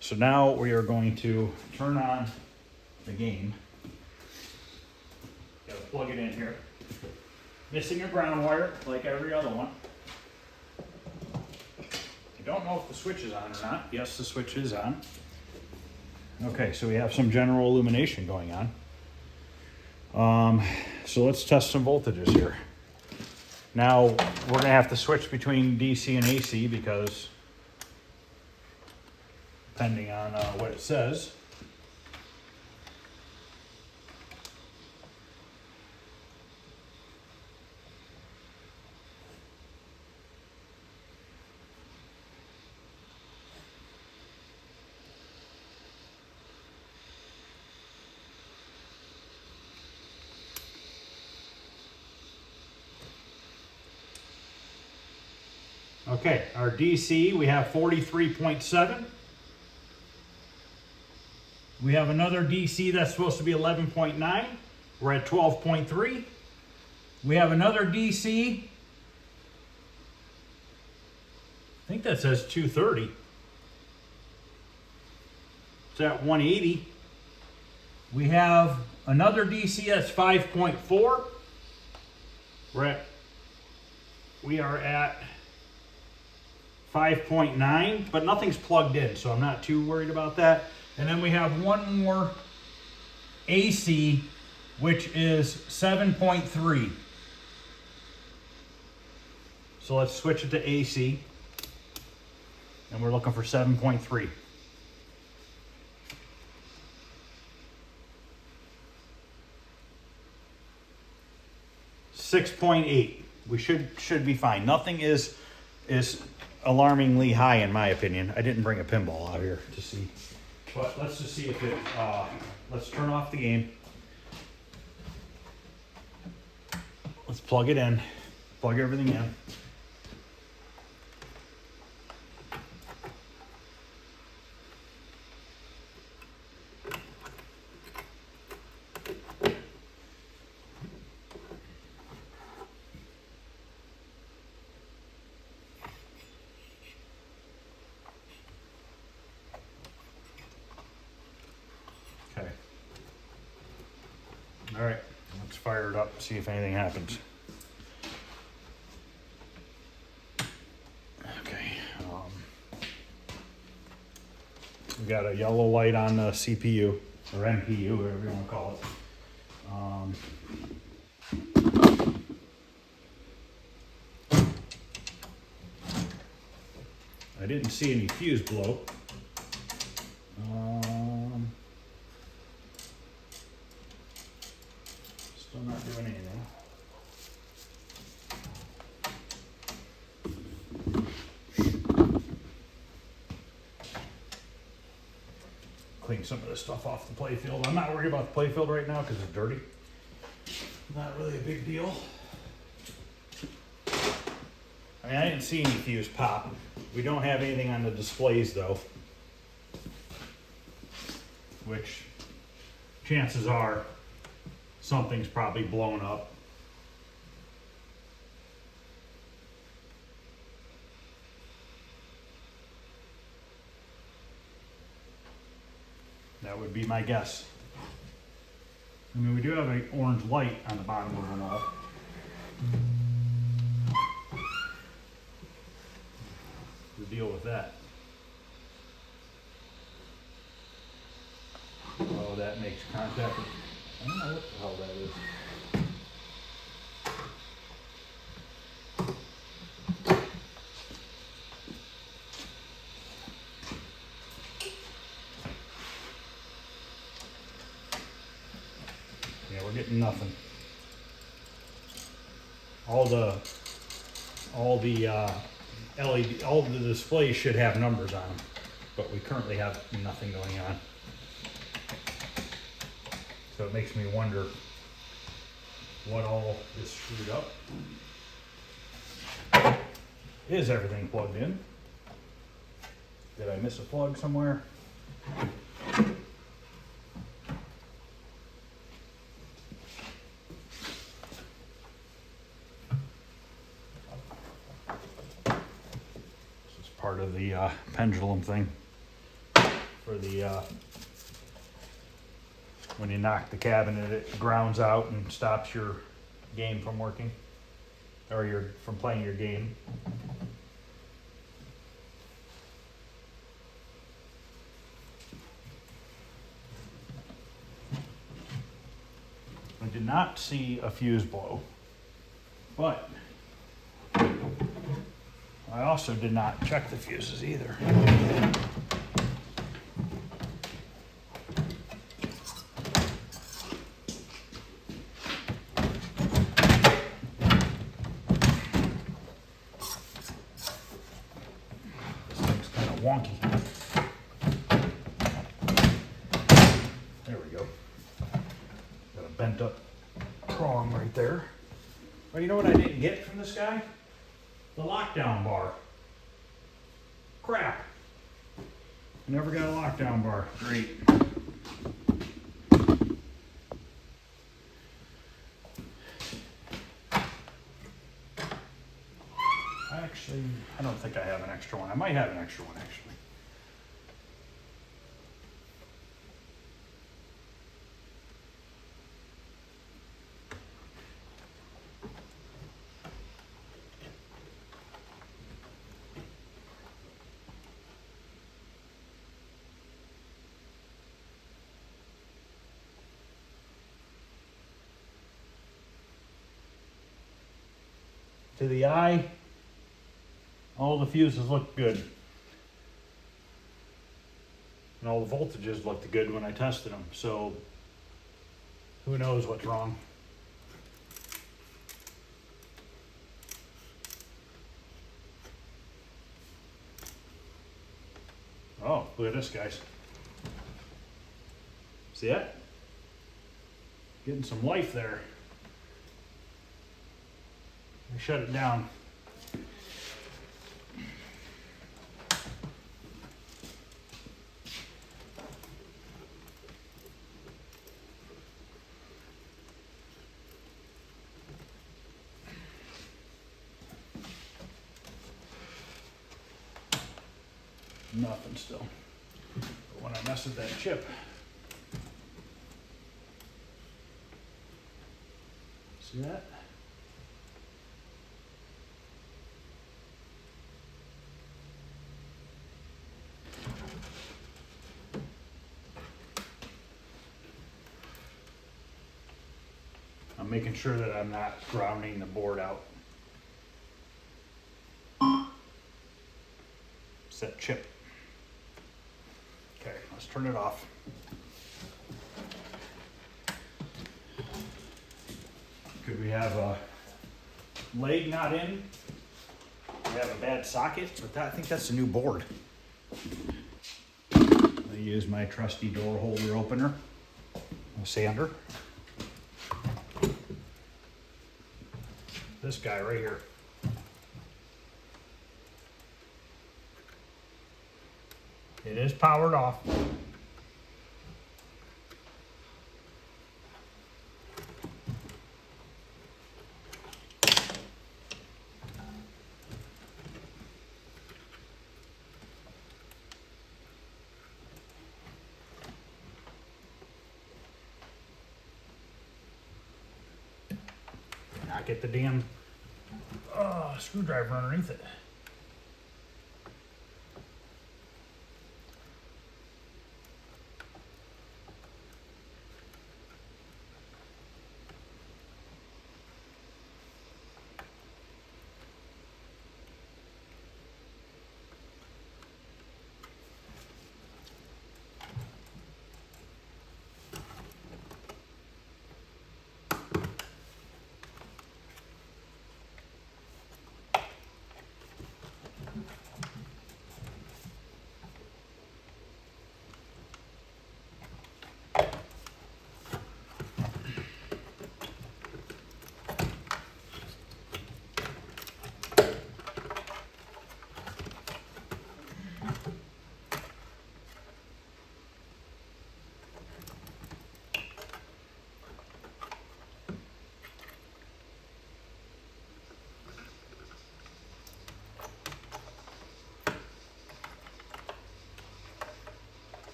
So now we are going to turn on the game. Gotta plug it in here. Missing a ground wire like every other one. I don't know if the switch is on or not. Yes, the switch is on. Okay, so we have some general illumination going on. So let's test some voltages here. Now we're gonna have to switch between DC and AC because depending on what it says. Okay, our DC, we have 43.7. We have another DC that's supposed to be 11.9. We're at 12.3. We have another DC. I think that says 230. It's at 180. We have another DC that's 5.4. We are at 5.9, but nothing's plugged in, so I'm not too worried about that. And then we have one more AC, which is 7.3. So let's switch it to AC, and we're looking for 7.3. 6.8. We should be fine. Nothing is alarmingly high in my opinion. I didn't bring a pinball out here to see. But let's just see if it, let's turn off the game. Let's plug it in, plug everything in. Okay. All right, let's fire it up, see if anything happens. Okay. We got a yellow light on the CPU, or NPU, whatever you want to call it. I didn't see any fuse blow. Still not doing anything. Clean some of this stuff off the playfield. I'm not worried about the playfield right now because it's dirty. Not really a big deal. I mean, I didn't see any fuse pop. We don't have anything on the displays though, which chances are something's probably blown up. That would be my guess. I mean, we do have an orange light on the bottom of them all. The deal with that. Oh, that makes contact. I don't know what the hell that is. Yeah, we're getting nothing. All the LED, all the displays should have numbers on them, but we currently have nothing going on. So it makes me wonder what all is screwed up. Is everything plugged in? Did I miss a plug somewhere? Part of the pendulum thing for the when you knock the cabinet, it grounds out and stops your game from working, or from playing your game. I did not see a fuse blow, but I also did not check the fuses either. This thing's kind of wonky. There we go. Got a bent up prong right there. Well, you know what I didn't get from this guy? The lockdown bar. Crap. Never got a lockdown bar. Great. I don't think I have an extra one. I might have an extra one actually. To the eye, all the fuses look good. And all the voltages looked good when I tested them. So who knows what's wrong. Oh, look at this, guys. See that? Getting some life there. I shut it down. Nothing still. But when I mess with that chip, see that? I'm making sure that I'm not grounding the board out. It's that chip. Okay, let's turn it off. Could we have a leg not in? We have a bad socket, but I think that's a new board. I use my trusty door holder opener, a sander. This guy right here. It is powered off. Not get the damn screwdriver underneath it.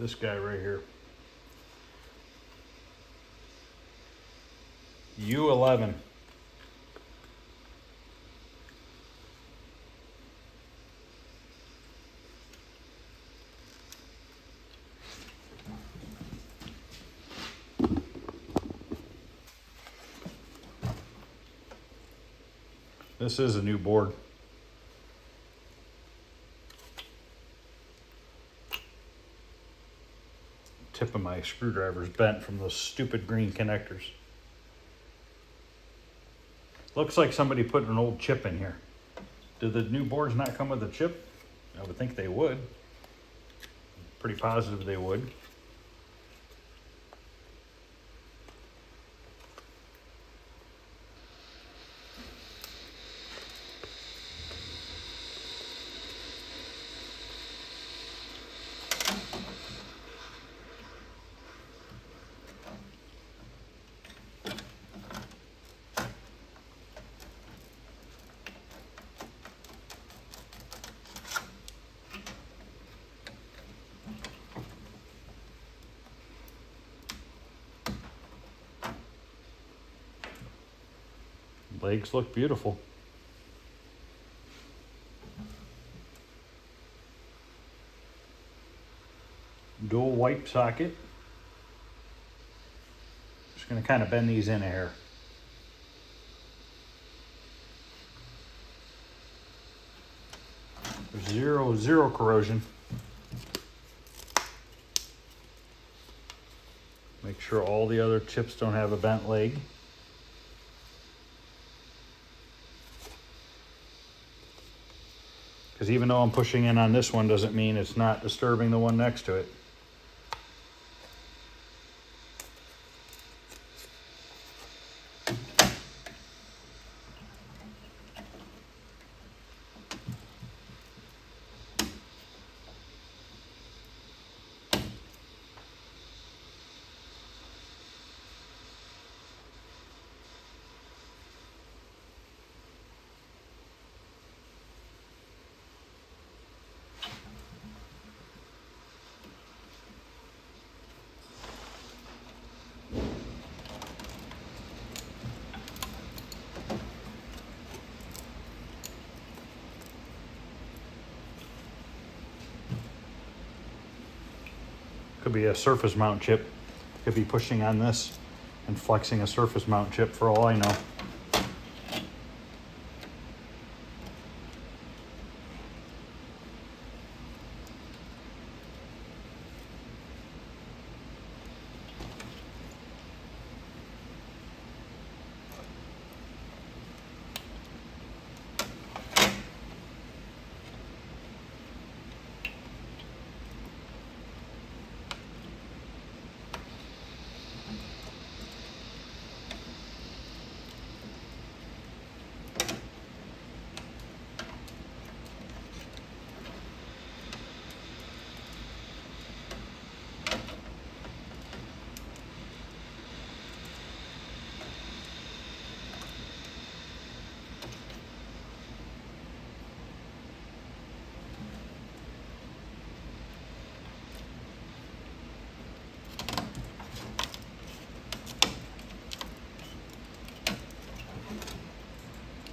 This guy right here. U11. This is a new board. Tip of my screwdriver's bent from those stupid green connectors. Looks like somebody put an old chip in here. Do the new boards not come with a chip? I would think they would. Pretty positive they would. Legs look beautiful. Dual wipe socket. Just going to kind of bend these in here. There's zero corrosion. Make sure all the other chips don't have a bent leg. Because even though I'm pushing in on this one doesn't mean it's not disturbing the one next to it. Could be a surface mount chip. Could be pushing on this and flexing a surface mount chip for all I know.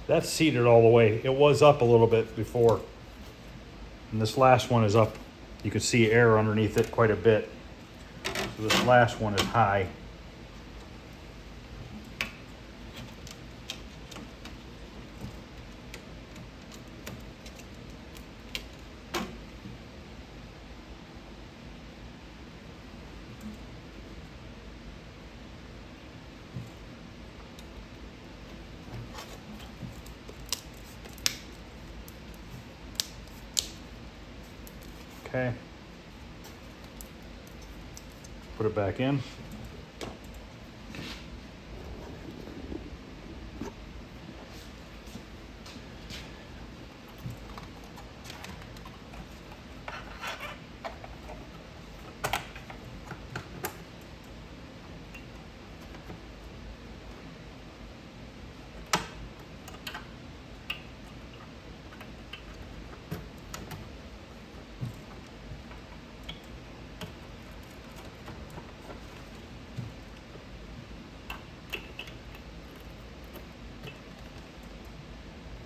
That's seated all the way. It was up a little bit before. And this last one is up. You can see air underneath it quite a bit. So this last one is high. Okay. Put it back in.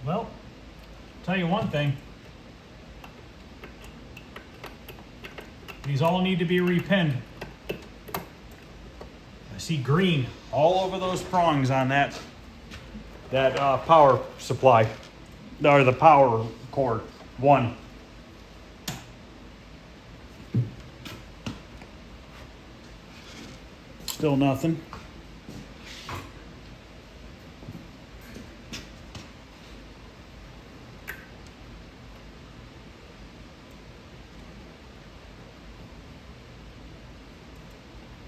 Well, tell you one thing. These all need to be repinned. I see green all over those prongs on that power supply, or the power cord. One. Still nothing.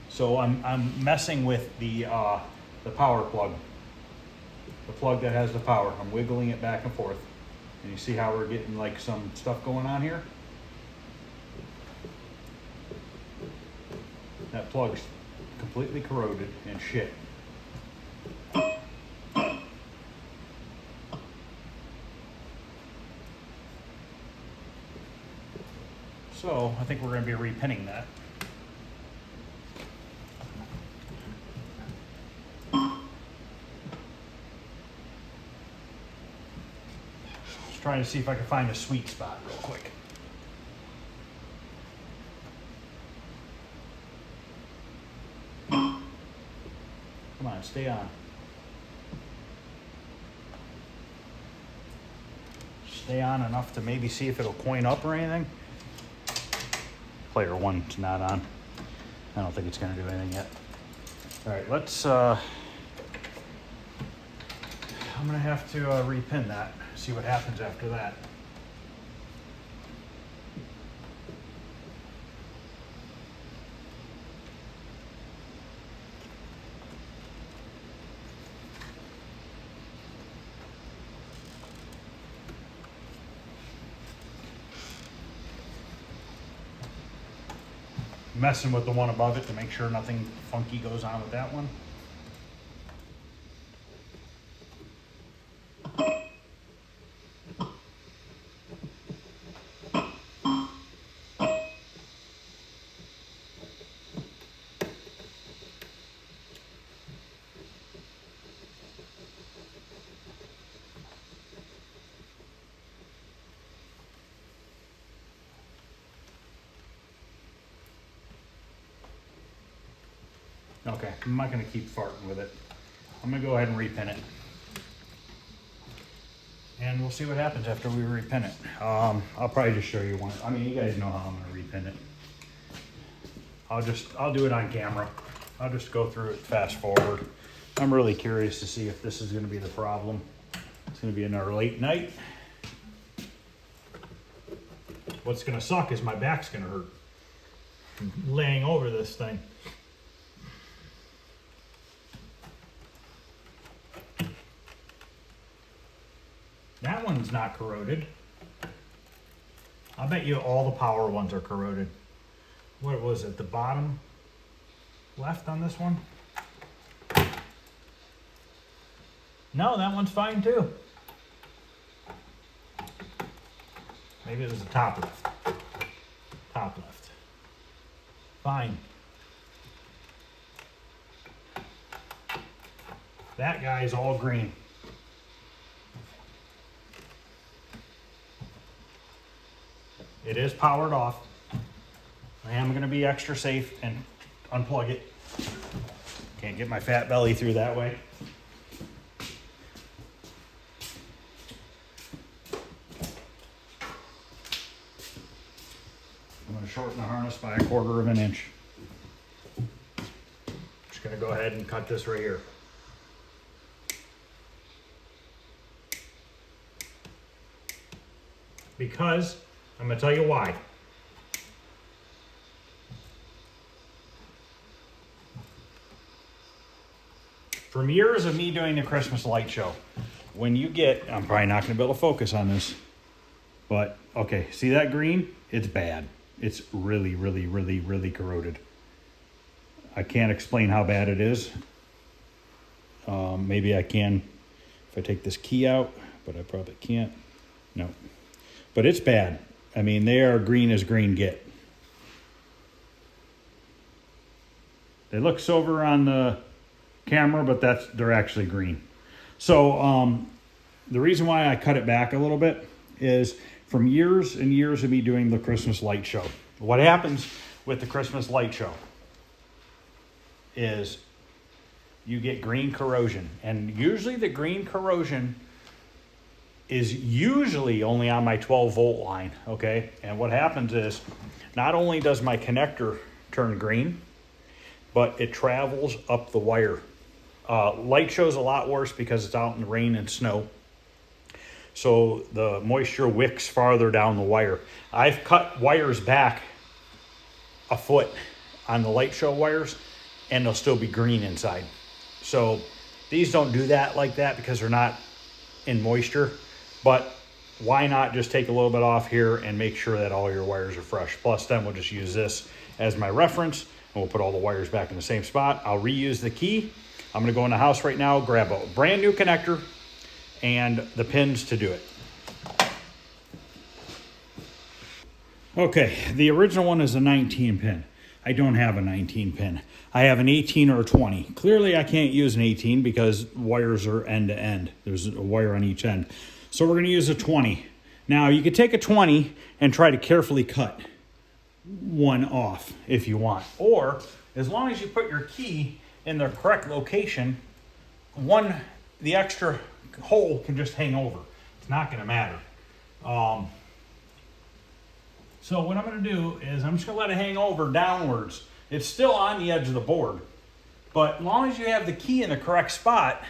So I'm messing with the power plug, the plug that has the power. I'm wiggling it back and forth, and you see how we're getting like some stuff going on here. That plug's completely corroded and shit. So I think we're going to be repinning that. Trying to see if I can find a sweet spot real quick. Come on, stay on. Stay on enough to maybe see if it'll coin up or anything. Player one's not on. I don't think it's going to do anything yet. All right, let's, I'm going to have to repin that. See what happens after that. messing with the one above it to make sure nothing funky goes on with that one. Okay, I'm not gonna keep farting with it. I'm gonna go ahead and repin it. And we'll see what happens after we repin it. I'll probably just show you one. I mean, you guys know how I'm gonna repin it. I'll do it on camera. I'll just go through it fast forward. I'm really curious to see if this is gonna be the problem. It's gonna be another late night. What's gonna suck is my back's gonna hurt from laying over this thing. That one's not corroded. I bet you all the power ones are corroded. What was it, the bottom left on this one? No, that one's fine too. Maybe it was the top left. Top left. Fine. That guy's all green. It is powered off. I am going to be extra safe and unplug it. Can't get my fat belly through that way. I'm going to shorten the harness by 1/4 of an inch. Just going to go ahead and cut this right here. Because I'm going to tell you why. From years of me doing the Christmas light show, when you get, I'm probably not going to be able to focus on this, but okay, see that green? It's bad. It's really, really, really, really corroded. I can't explain how bad it is. Maybe I can if I take this key out, but I probably can't. No, but it's bad. I mean, they are green as green get. They look silver on the camera, but they're actually green. So the reason why I cut it back a little bit is from years and years of me doing the Christmas light show. What happens with the Christmas light show is you get green corrosion, and usually the green corrosion is usually only on my 12-volt line, okay? And what happens is, not only does my connector turn green, but it travels up the wire. Light show's a lot worse because it's out in the rain and snow. So the moisture wicks farther down the wire. I've cut wires back a foot on the light show wires, and they'll still be green inside. So these don't do that like that because they're not in moisture. But why not just take a little bit off here and make sure that all your wires are fresh. Plus then we'll just use this as my reference, and we'll put all the wires back in the same spot. I'll reuse the key. I'm gonna go in the house right now, grab a brand new connector and the pins to do it. Okay, the original one is a 19 pin. I don't have a 19 pin. I have an 18 or a 20. Clearly I can't use an 18 because wires are end to end. There's a wire on each end. So we're going to use a 20. Now you could take a 20 and try to carefully cut one off if you want. Or as long as you put your key in the correct location, the extra hole can just hang over. It's not going to matter. So what I'm going to do is I'm just going to let it hang over downwards. It's still on the edge of the board. But as long as you have the key in the correct spot,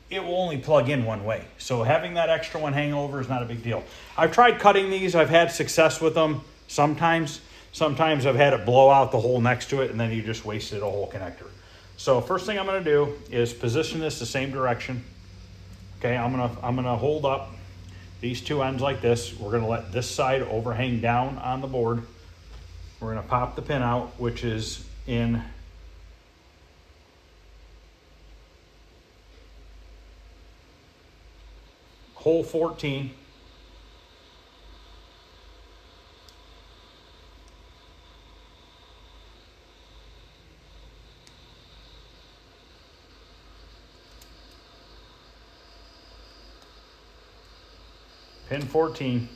it will only plug in one way. So having that extra one hang over is not a big deal. I've tried cutting these. I've had success with them sometimes. Sometimes I've had it blow out the hole next to it, and then you just wasted a whole connector. So first thing I'm going to do is position this the same direction. Okay, I'm gonna hold up these two ends like this. We're going to let this side overhang down on the board. We're gonna pop the pin out, which is in hole 14. Pin 14.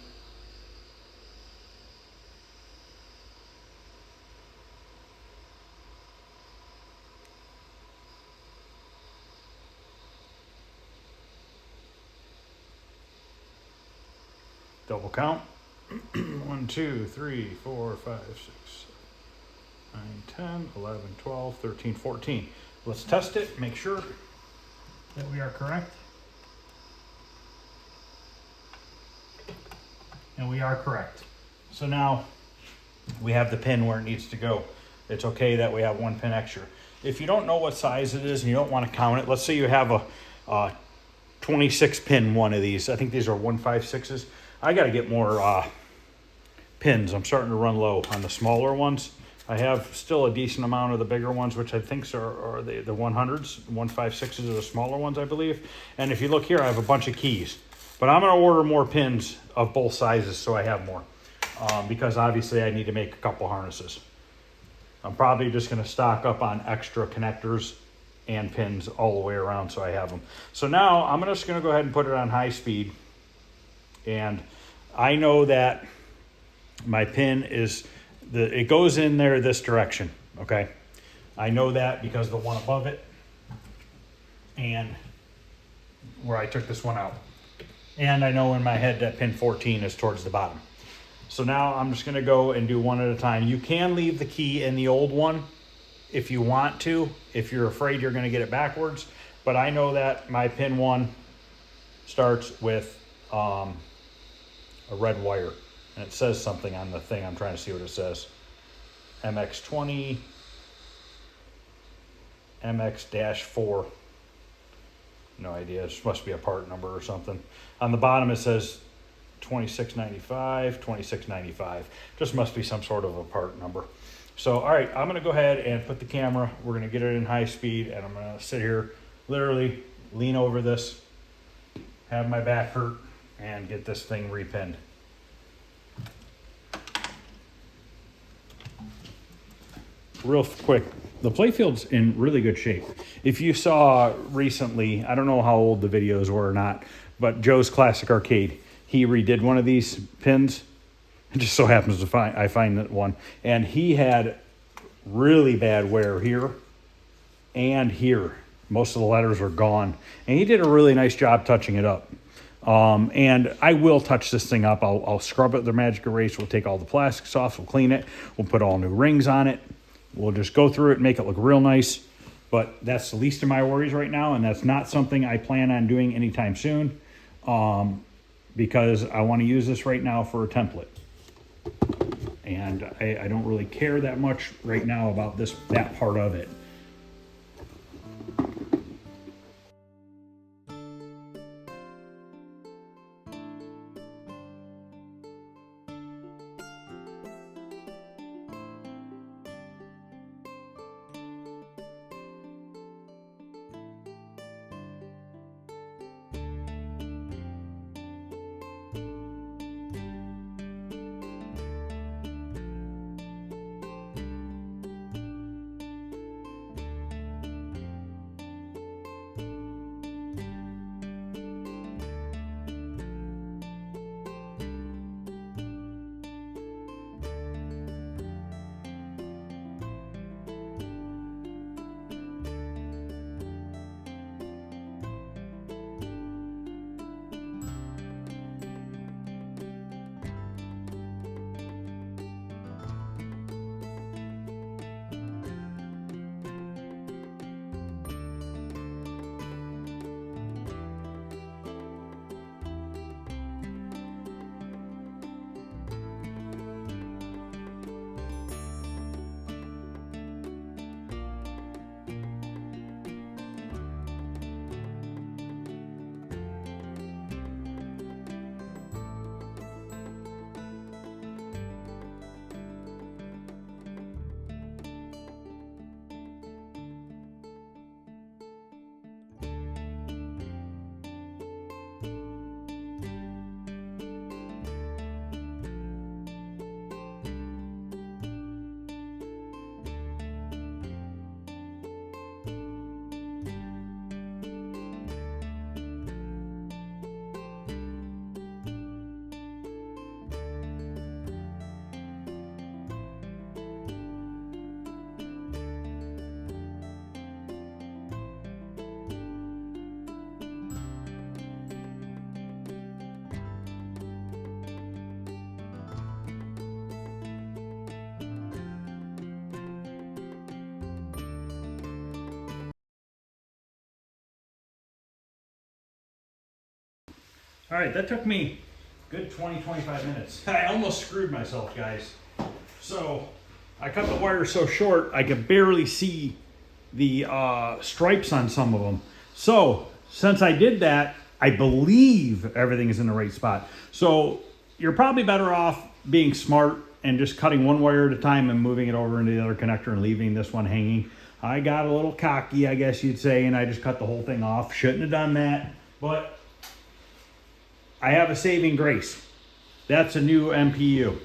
Double count. 1, 2, 3, 4, 5, 6, 7, 9, 10, 11, 12, 13, 14. Let's test it, make sure that we are correct. And we are correct. So now we have the pin where it needs to go. It's okay that we have one pin extra. If you don't know what size it is and you don't want to count it, let's say you have a 26 pin one of these. I think these are 156s. I got to get more pins. I'm starting to run low on the smaller ones. I have still a decent amount of the bigger ones, which I think are the 100s. 156s are the smaller ones, I believe. And if you look here, I have a bunch of keys. But I'm going to order more pins of both sizes so I have more. Because obviously I need to make a couple harnesses. I'm probably just going to stock up on extra connectors and pins all the way around so I have them. So now I'm just going to go ahead and put it on high speed. And I know that my pin is, it goes in there this direction, okay? I know that because the one above it and where I took this one out. And I know in my head that pin 14 is towards the bottom. So now I'm just going to go and do one at a time. You can leave the key in the old one if you want to, if you're afraid you're going to get it backwards. But I know that my pin 1 starts with a red wire. And it says something on the thing. I'm trying to see what it says. MX20, MX-4. No idea. It must be a part number or something. On the bottom it says 2695, 2695. Just must be some sort of a part number. So, all right, I'm going to go ahead and put the camera. We're going to get it in high speed, and I'm going to sit here, literally lean over this, have my back hurt, and get this thing repinned. Real quick, the playfield's in really good shape. If you saw recently, I don't know how old the videos were or not, but Joe's Classic Arcade, he redid one of these pins. It just so happens to I find that one. And he had really bad wear here and here. Most of the letters are gone. And he did a really nice job touching it up. And I will touch this thing up. I'll scrub it with the magic erase. We'll take all the plastics off. We'll clean it. We'll put all new rings on it. We'll just go through it and make it look real nice. But that's the least of my worries right now. And that's not something I plan on doing anytime soon. Because I want to use this right now for a template. And I don't really care that much right now about that part of it. All right, that took me good 25 minutes. I almost screwed myself, guys. So I cut the wire so short I could barely see the stripes on some of them. So since I did that, I believe everything is in the right spot. So you're probably better off being smart and just cutting one wire at a time and moving it over into the other connector and leaving this one hanging. I got a little cocky, I guess you'd say, and I just cut the whole thing off. Shouldn't have done that, but I have a saving grace. That's a new MPU,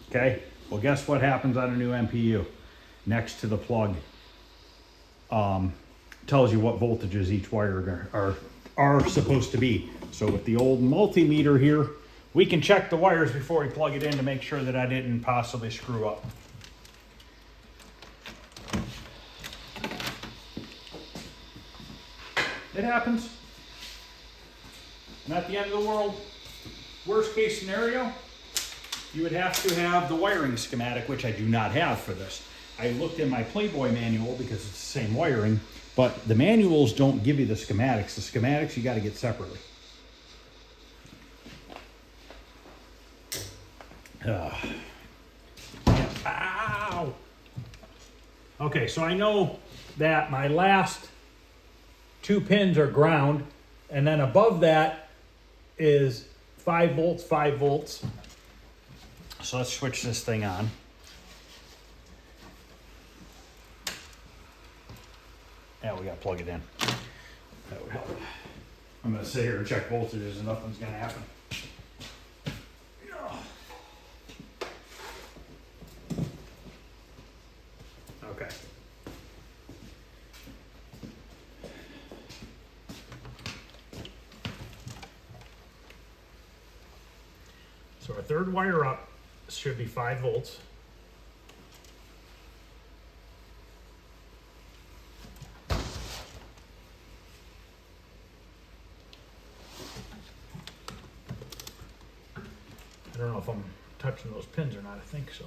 okay? Well, guess what happens on a new MPU? Next to the plug, tells you what voltages each wire are supposed to be. So with the old multimeter here, we can check the wires before we plug it in to make sure that I didn't possibly screw up. It happens. Not the end of the world. Worst case scenario, you would have to have the wiring schematic, which I do not have for this. I looked in my Playboy manual because it's the same wiring, but the manuals don't give you the schematics. The schematics you got to get separately. Ow! Okay, so I know that my last 2 pins are ground, and then above that is 5 volts, 5 volts. So let's switch this thing on. Yeah, we gotta plug it in. That would help. I'm gonna sit here and check voltages and nothing's gonna happen. Okay. So our third wire up should be 5 volts. I don't know if I'm touching those pins or not. I think so.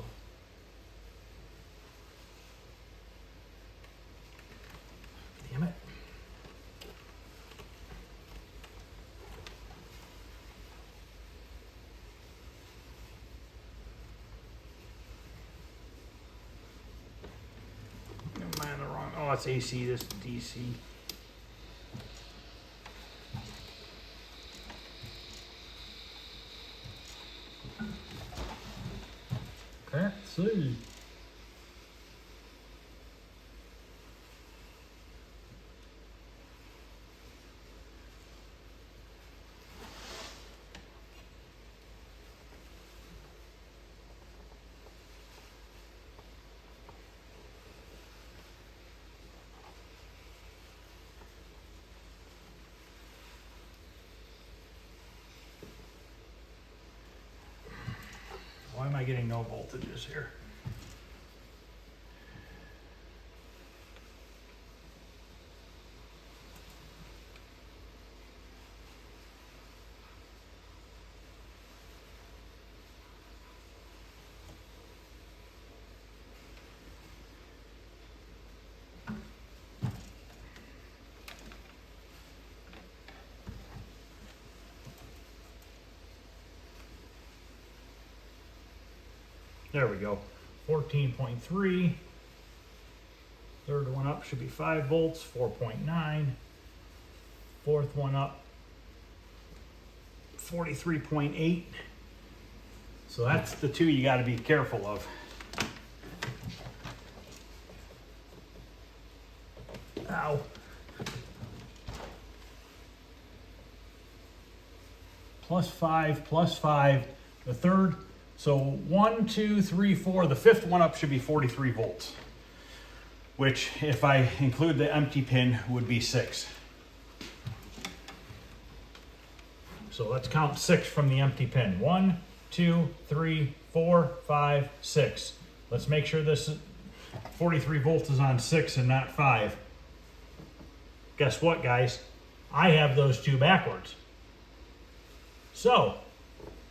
Damn it. Am I on the wrong? Oh, it's AC. This is DC. Let's see. Why am I getting no voltages here? There we go. 14.3. Third one up should be 5 volts, 4.9. Fourth one up, 43.8. So that's the two you got to be careful of. Ow. Plus 5. The third. So 1, 2, 3, 4. The fifth one up should be 43 volts, which if I include the empty pin would be 6. So let's count 6 from the empty pin. 1, 2, 3, 4, 5, 6. Let's make sure this 43 volts is on 6 and not 5. Guess what, guys? I have those two backwards. So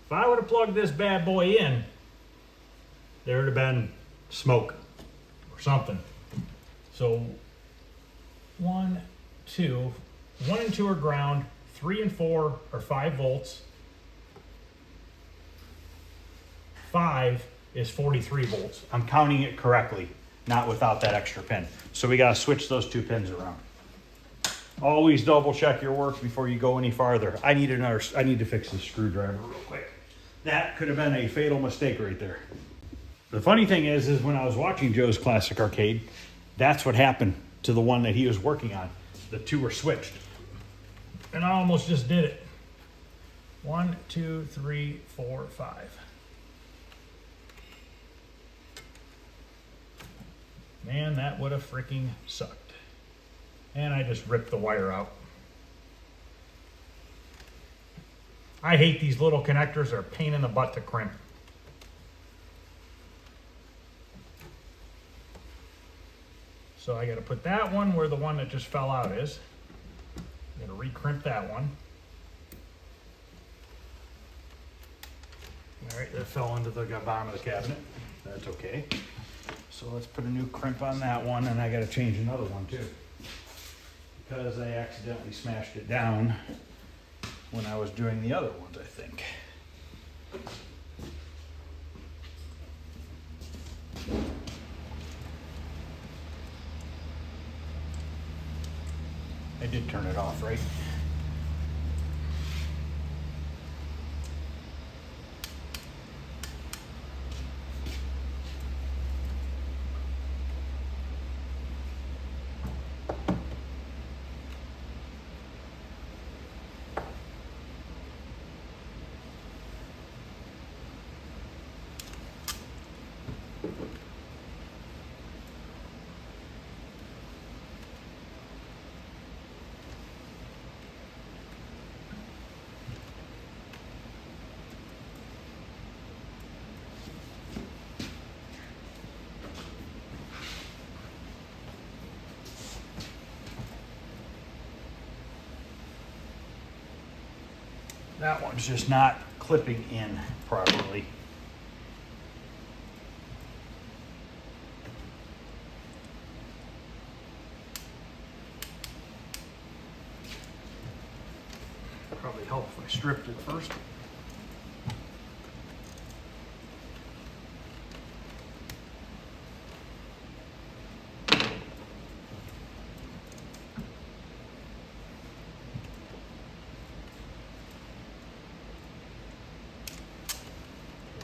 if I would have plugged this bad boy in, there would have been smoke or something. So 1, 2. 1 and 2 are ground. 3 and 4 are 5 volts. 5 is 43 volts. I'm counting it correctly, not without that extra pin. So we gotta switch those 2 pins around. Always double check your work before you go any farther. I need to fix this screwdriver real quick. That could have been a fatal mistake right there. The funny thing is when I was watching Joe's Classic Arcade, that's what happened to the one that he was working on. The 2 were switched. And I almost just did it. 1, 2, 3, 4, 5. Man, that would have freaking sucked. And I just ripped the wire out. I hate these little connectors. They're a pain in the butt to crimp. So I got to put that one where the one that just fell out is. I'm going to re-crimp that one. All right, that fell into the bottom of the cabinet. That's okay. So let's put a new crimp on that one, and I got to change another one too, because I accidentally smashed it down when I was doing the other ones, I think. I did turn it off, right? That one's just not clipping in properly. Probably help if I stripped it first.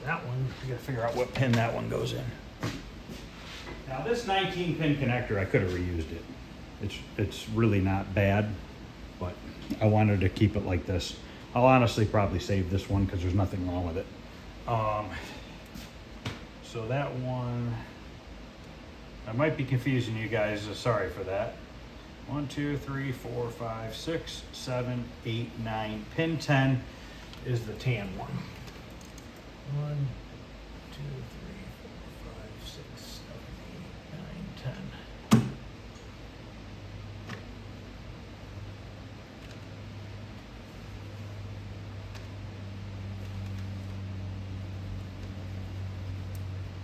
That one, I gotta figure out what pin that one goes in. Now this 19 pin connector, I could have reused it. It's really not bad, but I wanted to keep it like this. I'll honestly probably save this one because there's nothing wrong with it. So that one, I might be confusing you guys, so sorry for that. 1, 2, 3, 4, 5, 6, 7, 8, 9. Pin 10 is the tan one. 1, 2, 3, 4, 5, 6, 7, 8, 9, 10.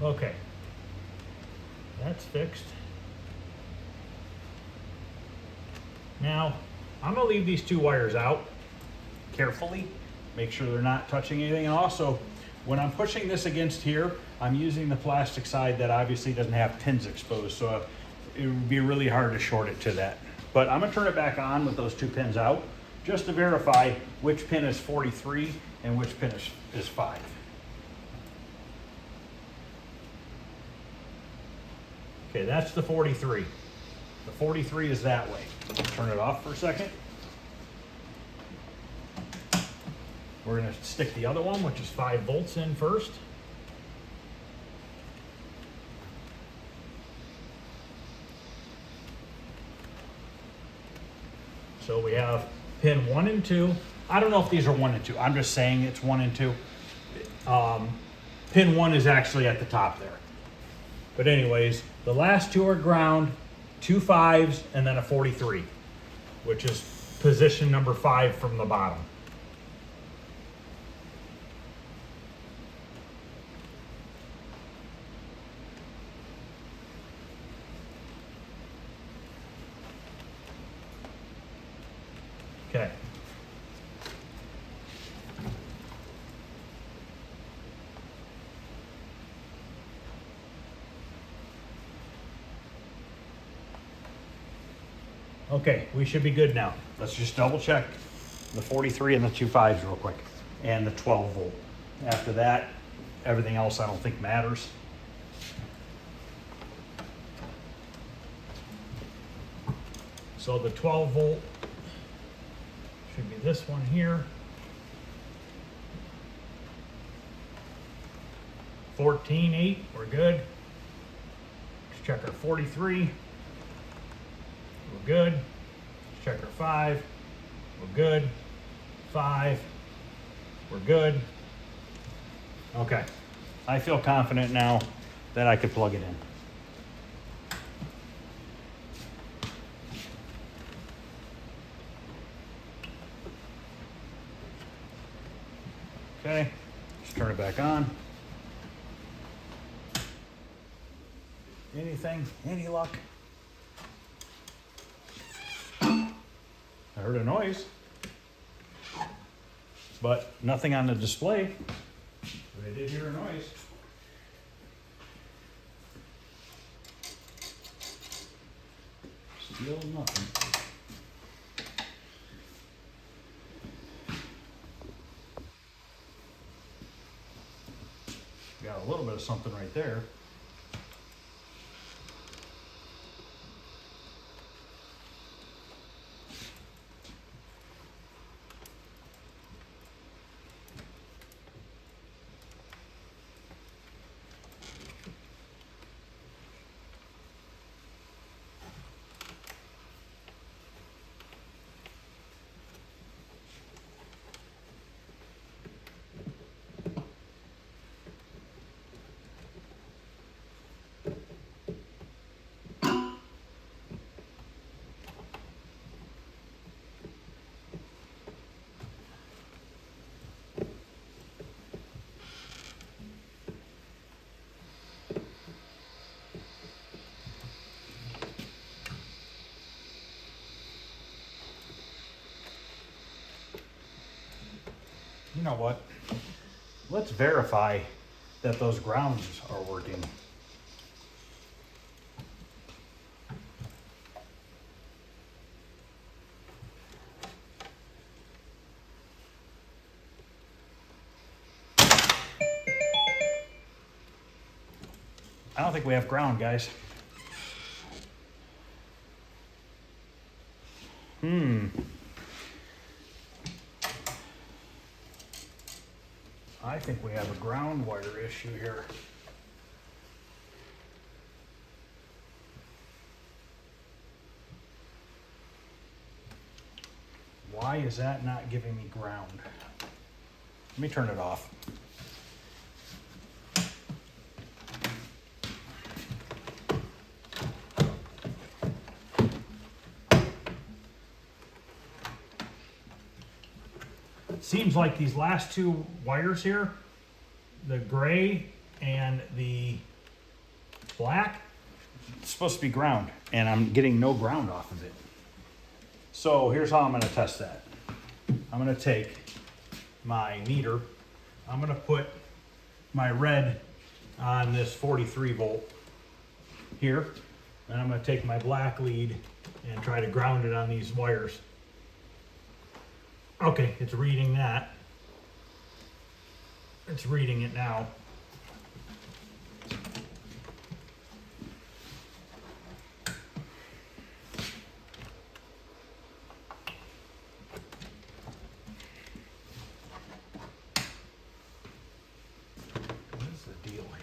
Okay, that's fixed. Now, I'm gonna leave these 2 wires out carefully, make sure they're not touching anything, and also, when I'm pushing this against here, I'm using the plastic side that obviously doesn't have pins exposed, so it would be really hard to short it to that. But I'm gonna turn it back on with those 2 pins out, just to verify which pin is 43 and which pin is 5. Okay, that's the 43. The 43 is that way. Turn it off for a second. We're going to stick the other one, which is 5 volts, in first. So we have pin 1 and 2. I don't know if these are 1 and 2. I'm just saying it's 1 and 2. Pin 1 is actually at the top there. But anyways, the last 2 are ground, 2 5s, and then a 43, which is position number 5 from the bottom. Okay, Okay, we should be good now. Let's just double check the 43 and the 2.5s real quick, and the 12 volt. After that, everything else I don't think matters. So the 12 volt should be this one here. 14.8, we're good. Let's check our 43. We're good. Let's check our 5. We're good. 5. We're good. Okay. I feel confident now that I could plug it in. Okay, let's turn it back on. Anything? Any luck? I heard a noise, but nothing on the display. But I did hear a noise. Still nothing. Got a little bit of something right there. You know what? Let's verify that those grounds are working. I don't think we have ground, guys. I think we have a ground wire issue here. Why is that not giving me ground? Let me turn it off. Seems like these last two wires here, the gray and the black, it's supposed to be ground, and I'm getting no ground off of it. So here's how I'm going to test that. I'm going to take my meter, I'm going to put my red on this 43 volt here, and I'm going to take my black lead and try to ground it on these wires. Okay, it's reading that. It's reading it now. What is the deal here?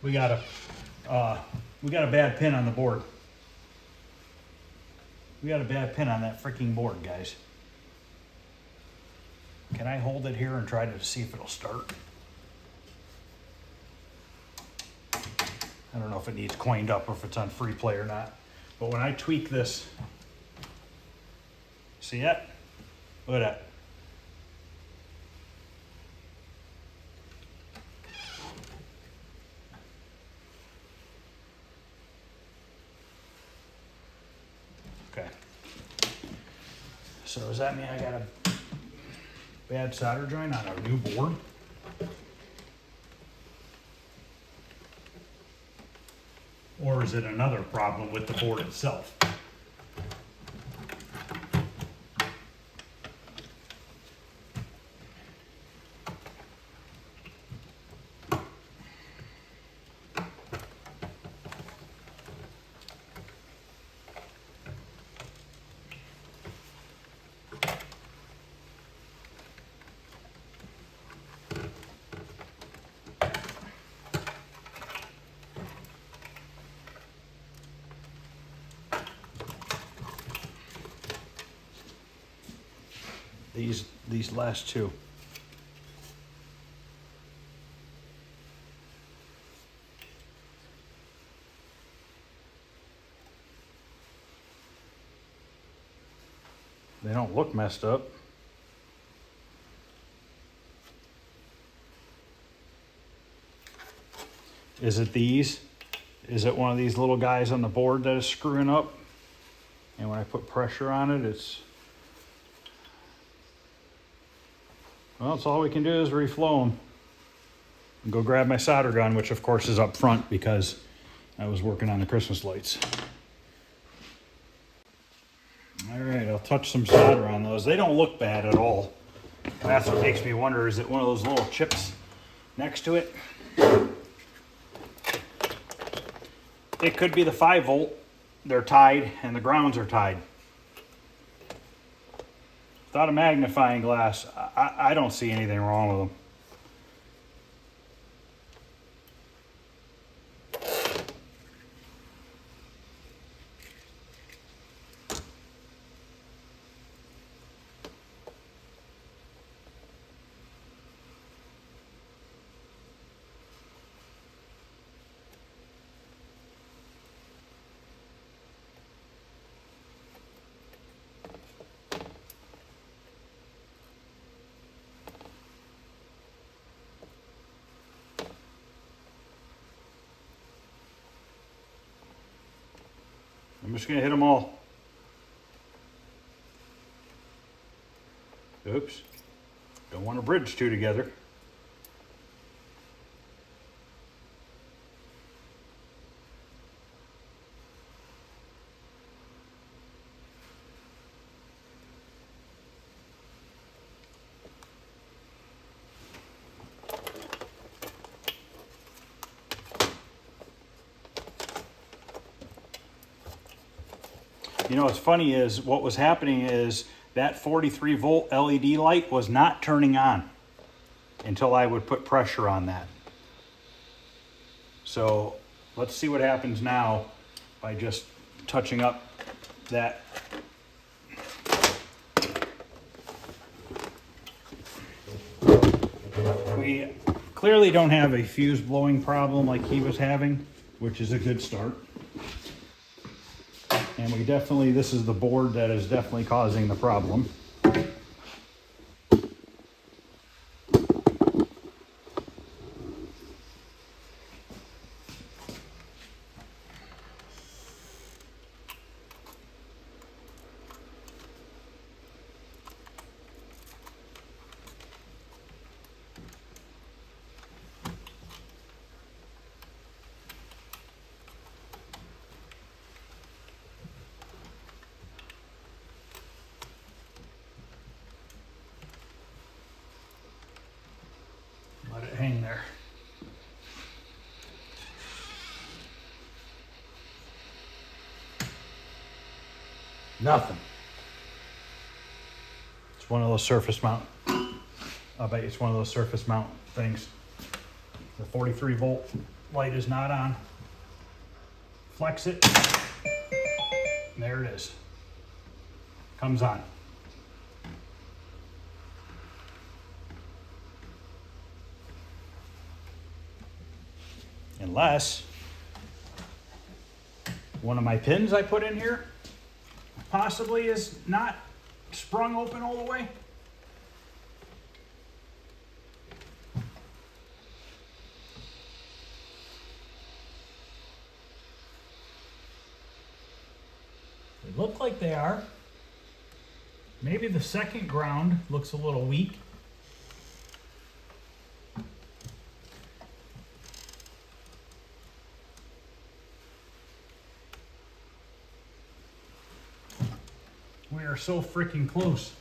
We got a bad pin on the board. We got a bad pin on that freaking board, guys. Can I hold it here and try to see if it'll start? I don't know if it needs coined up or if it's on free play or not. But when I tweak this, see that? Look at that. So does that mean I got a bad solder joint on a new board? Or is it another problem with the board itself? These last two. They don't look messed up. Is it these? Is it one of these little guys on the board that is screwing up? And when I put pressure on it, it's... Well, it's all we can do is reflow them. And go grab my solder gun, which of course is up front because I was working on the Christmas lights. All right, I'll touch some solder on those. They don't look bad at all. That's what makes me wonder, is it one of those little chips next to it? It could be the 5-volt. They're tied and the grounds are tied. Without a magnifying glass, I don't see anything wrong with them. I'm just going to hit them all. Oops. Don't want to bridge two together. You know, what's funny is what was happening is that 43 volt LED light was not turning on until I would put pressure on that. So let's see what happens now by just touching up that. We clearly don't have a fuse blowing problem like he was having, which is a good start. And we definitely, this is the board that is definitely causing the problem. Let it hang there. Nothing. It's one of those surface mount. I bet it's one of those surface mount things. The 43 volt light is not on. Flex it. There it is. Comes on. Unless one of my pins I put in here possibly is not sprung open all the way. They look like they are. Maybe the second ground looks a little weak. We are so freaking close.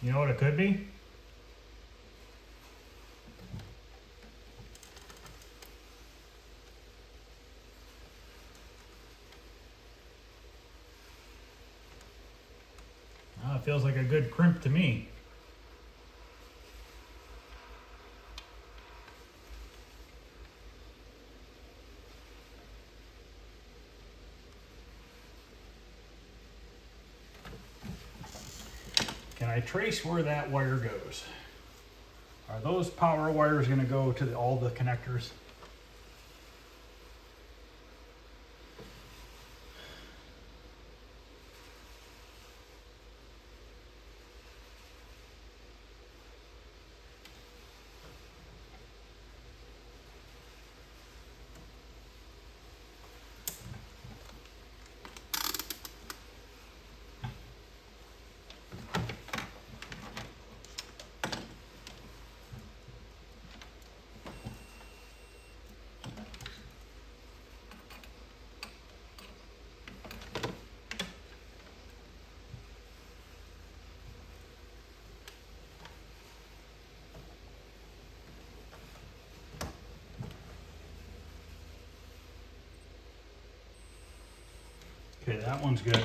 You know what it could be? Oh, it feels like a good crimp to me. Can I trace where that wire goes? Are those power wires going to go to all the connectors? Okay, that one's good.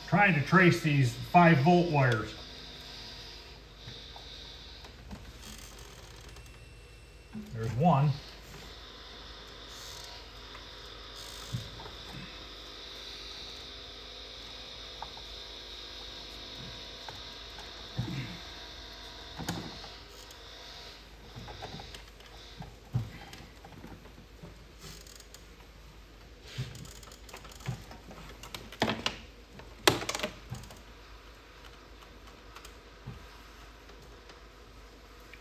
Trying to trace these 5-volt wires. There's one.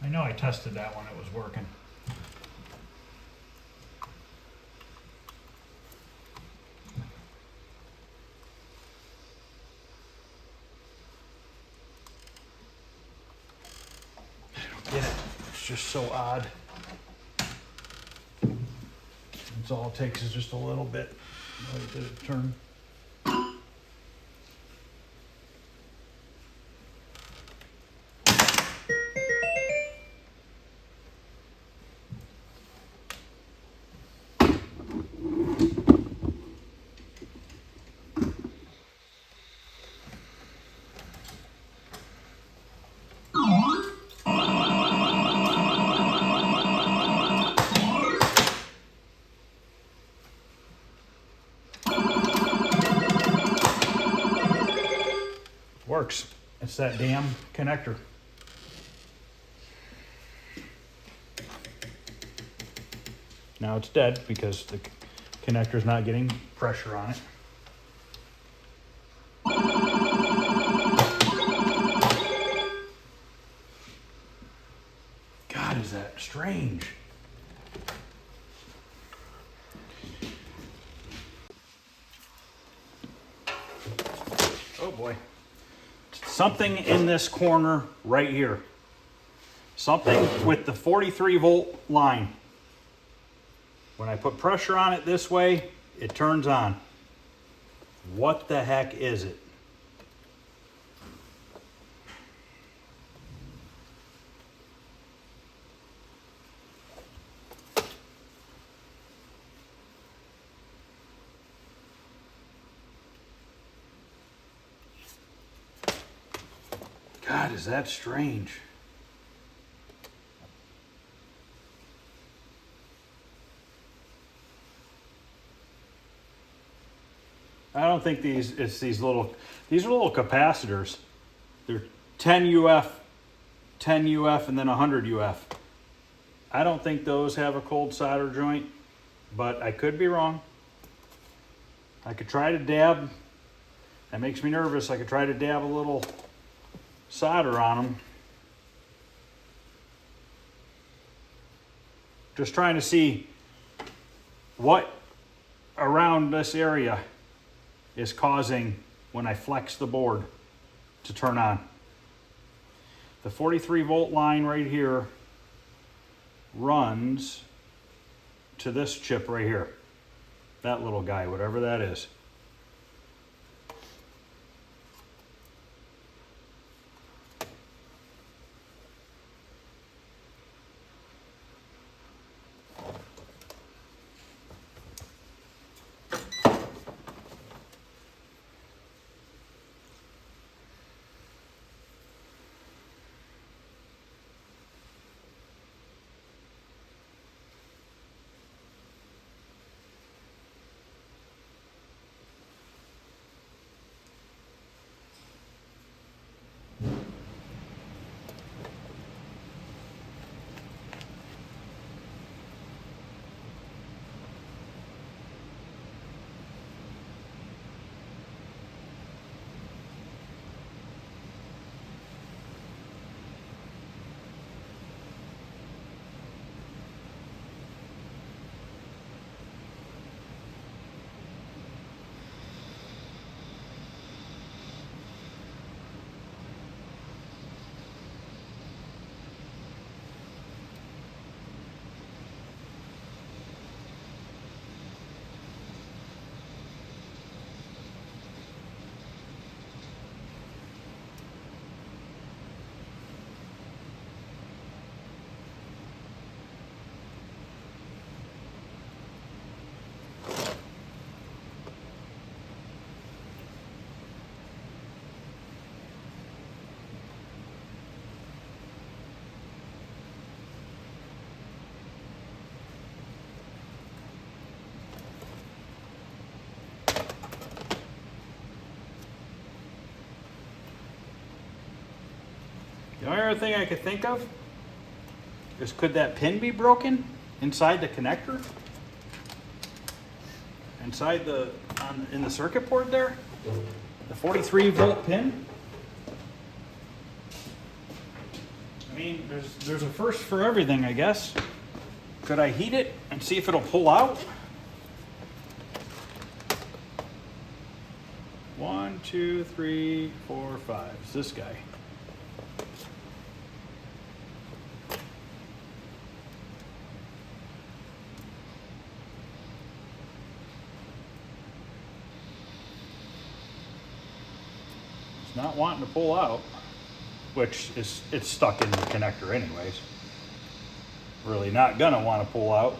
I know I tested that when it was working. just so odd. It's all it takes is just a little bit. Wait, did it turn? Works. It's that damn connector. Now it's dead because the connector's not getting pressure on it. God, is that strange? Oh boy. Something in this corner right here. Something with the 43 volt line. When I put pressure on it this way, it turns on. What the heck is it? God, is that strange? I don't think it's these are little capacitors. They're 10 UF, 10 UF, and then 100 UF. I don't think those have a cold solder joint, but I could be wrong. I could try to dab. That makes me nervous. I could try to dab a little solder on them. Just trying to see what around this area is causing when I flex the board to turn on. The 43 volt line right here runs to this chip right here. That little guy, whatever that is. The only other thing I could think of is, could that pin be broken inside the connector? Inside in the circuit board there? The 43 volt pin? I mean, there's a first for everything, I guess. Could I heat it and see if it'll pull out? 1, 2, 3, 4, 5. It's this guy. It's not wanting to pull out, which is, it's stuck in the connector anyways. Really not gonna want to pull out.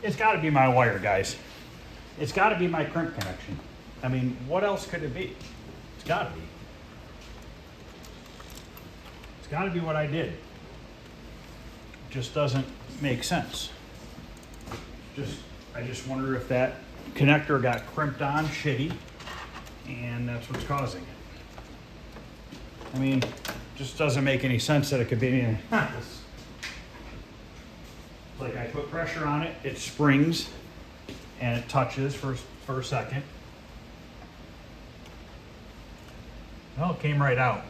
It's got to be my wire, guys. It's got to be my crimp connection. I mean, what else could it be? It's got to be. It's got to be what I did. It just doesn't make sense. I just wonder if that connector got crimped on shitty, and that's what's causing it. I mean, just doesn't make any sense that it could be anything. Like I put pressure on it, it springs, and it touches for a second. Well, it came right out.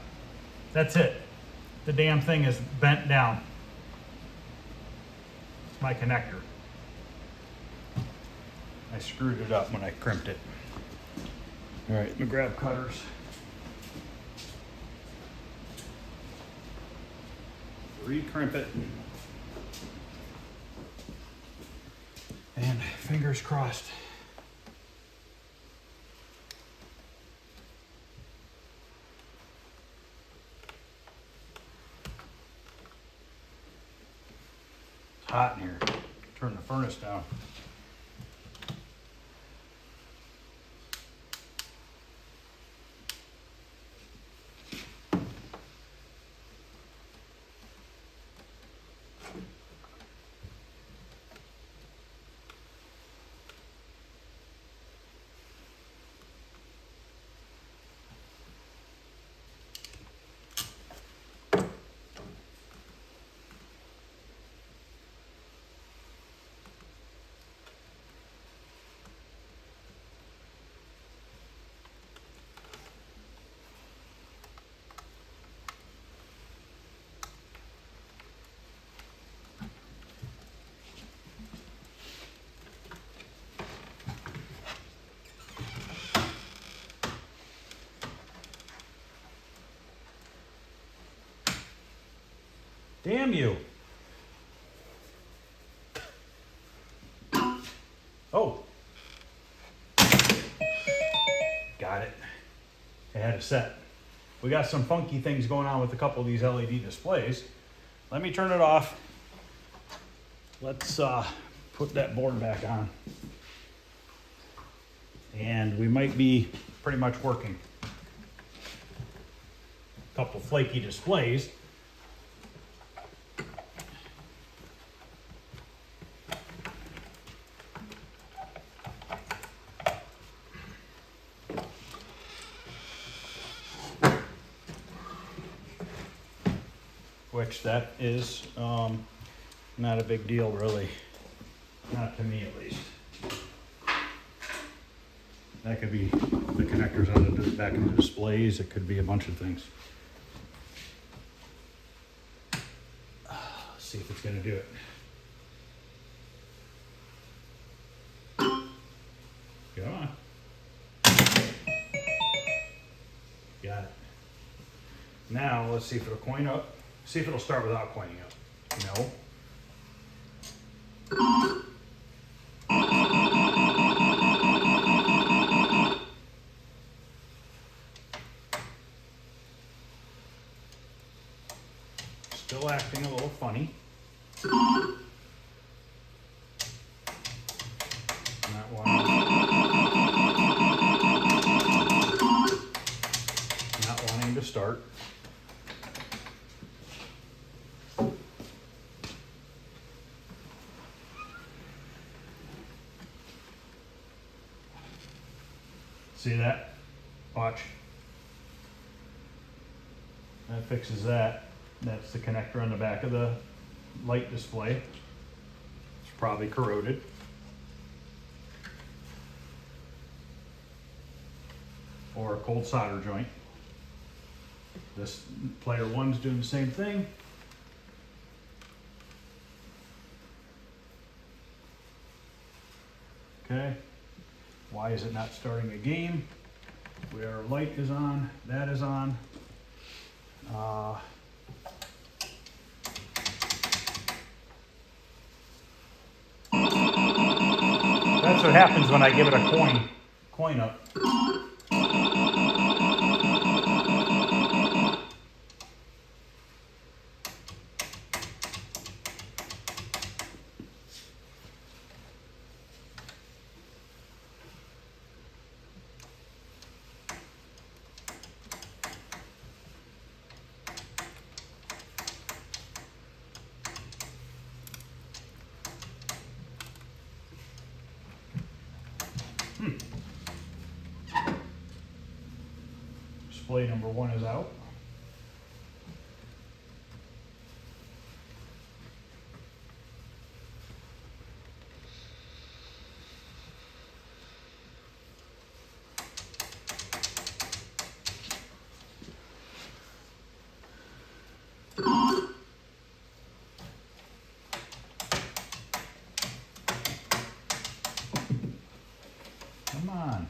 That's it. The damn thing is bent down. It's my connector. I screwed it up when I crimped it. All right, let me grab cutters. Recrimp it. And fingers crossed. It's hot in here. Turn the furnace down. Damn you. Oh. Got it. It had a set. We got some funky things going on with a couple of these LED displays. Let me turn it off. Let's put that board back on. And we might be pretty much working. A couple flaky displays. Which that is not a big deal, really. Not to me, at least. That could be the connectors on the back of the displays. It could be a bunch of things. Let's see if it's going to do it. Now let's see if it'll coin up. See if it'll start without coining up. No. Still acting a little funny. Not wanting to start. See that? Watch. That fixes that. That's the connector on the back of the light display. It's probably corroded. Or a cold solder joint. This player 1's doing the same thing. Okay. Why is it not starting a game? Where light is on, that is on. That's what happens when I give it a coin up. Display number 1 is out. Come on.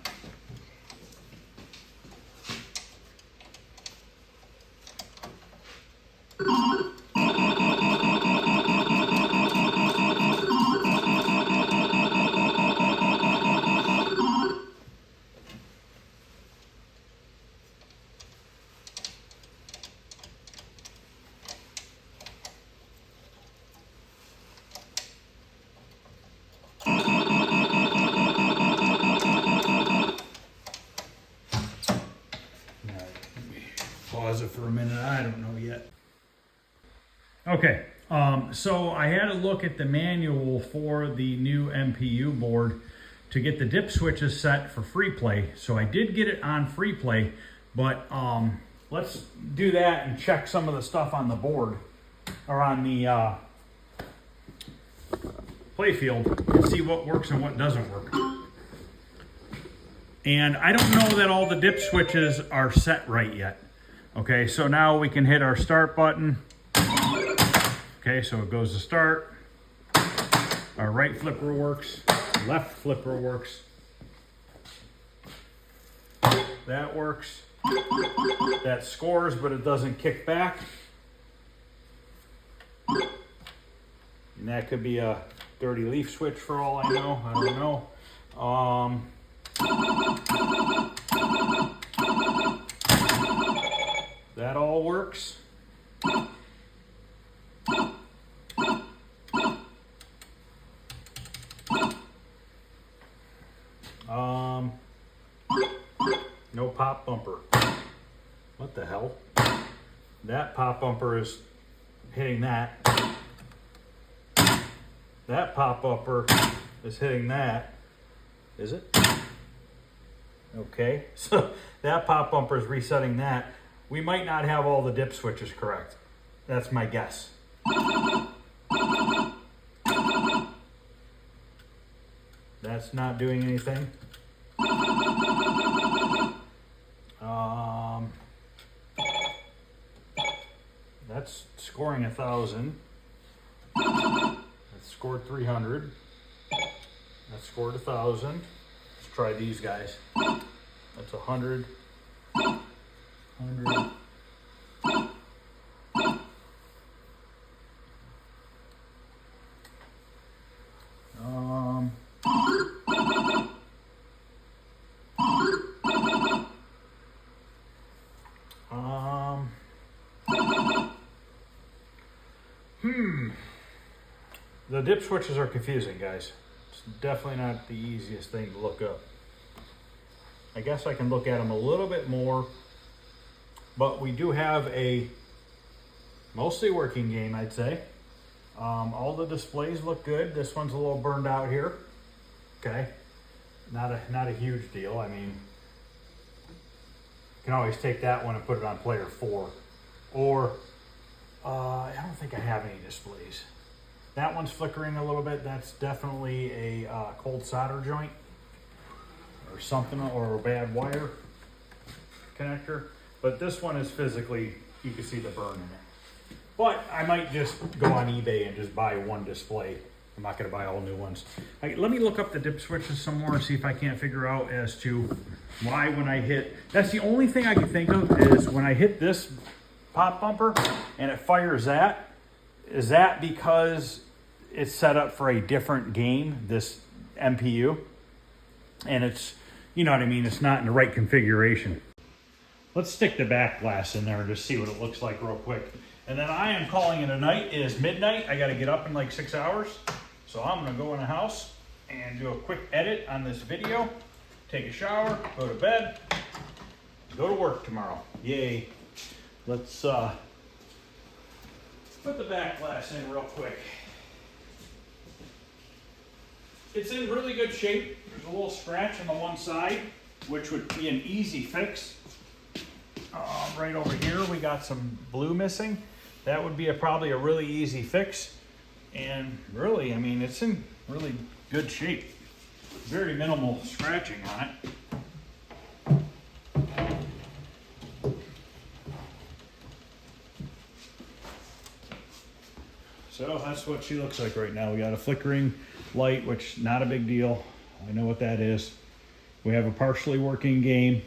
Pause it for a minute. I don't know yet. Okay, so I had a look at the manual for the new MPU board to get the dip switches set for free play. So I did get it on free play, but let's do that and check some of the stuff on the board or on the play field and see what works and what doesn't work. And I don't know that all the dip switches are set right yet. Okay, so now we can hit our start button. Okay, so it goes to start. Our right flipper works, left flipper works. That works. That scores, but it doesn't kick back. And that could be a dirty leaf switch for all I know. I don't know. That all works. No pop bumper. What the hell? That pop bumper is hitting that. That pop bumper is hitting that. Is it? Okay, so that pop bumper is resetting that. We might not have all the dip switches correct. That's my guess. That's not doing anything. That's scoring 1,000. That scored 300. That scored 1,000. Let's try these guys. That's 100. 100. The dip switches are confusing, guys. It's definitely not the easiest thing to look up. I guess I can look at them a little bit more, but we do have a mostly working game, I'd say. All the displays look good. This one's a little burned out here. Okay, not a huge deal. I mean, you can always take that one and put it on player 4. Or, I don't think I have any displays. That one's flickering a little bit. That's definitely a cold solder joint or something, or a bad wire connector. But this one is physically, you can see the burn in it. But I might just go on eBay and just buy one display. I'm not gonna buy all new ones. Let me look up the dip switches some more and see if I can't figure out as to why when I hit, that's the only thing I can think of is when I hit this pop bumper and it fires that, is that because it's set up for a different game, this MPU? And it's, you know what I mean, it's not in the right configuration. Let's stick the back glass in there and just see what it looks like real quick. And then I am calling it a night. It is midnight. I got to get up in like 6 hours. So I'm going to go in the house and do a quick edit on this video, take a shower, go to bed, go to work tomorrow. Yay. Let's put the back glass in real quick. It's in really good shape. There's a little scratch on the one side, which would be an easy fix. Right over here, we got some blue missing. That would be probably a really easy fix. And really, I mean, it's in really good shape. Very minimal scratching on it. So that's what she looks like right now. We got a flickering light, which not a big deal. I know what that is. We have a partially working game.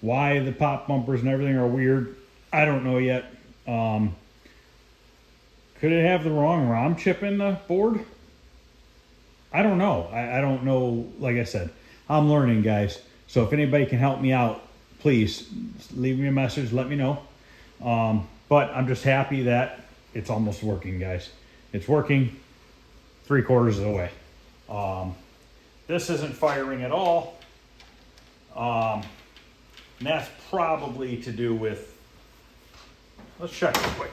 Why the pop bumpers and everything are weird, I don't know yet. Could it have the wrong ROM chip in the board? I don't know. I don't know. Like I said, I'm learning, guys. So if anybody can help me out, please leave me a message. Let me know. But I'm just happy that it's almost working, guys. It's working 3/4 of the way. This isn't firing at all. And that's probably to do with, let's check real quick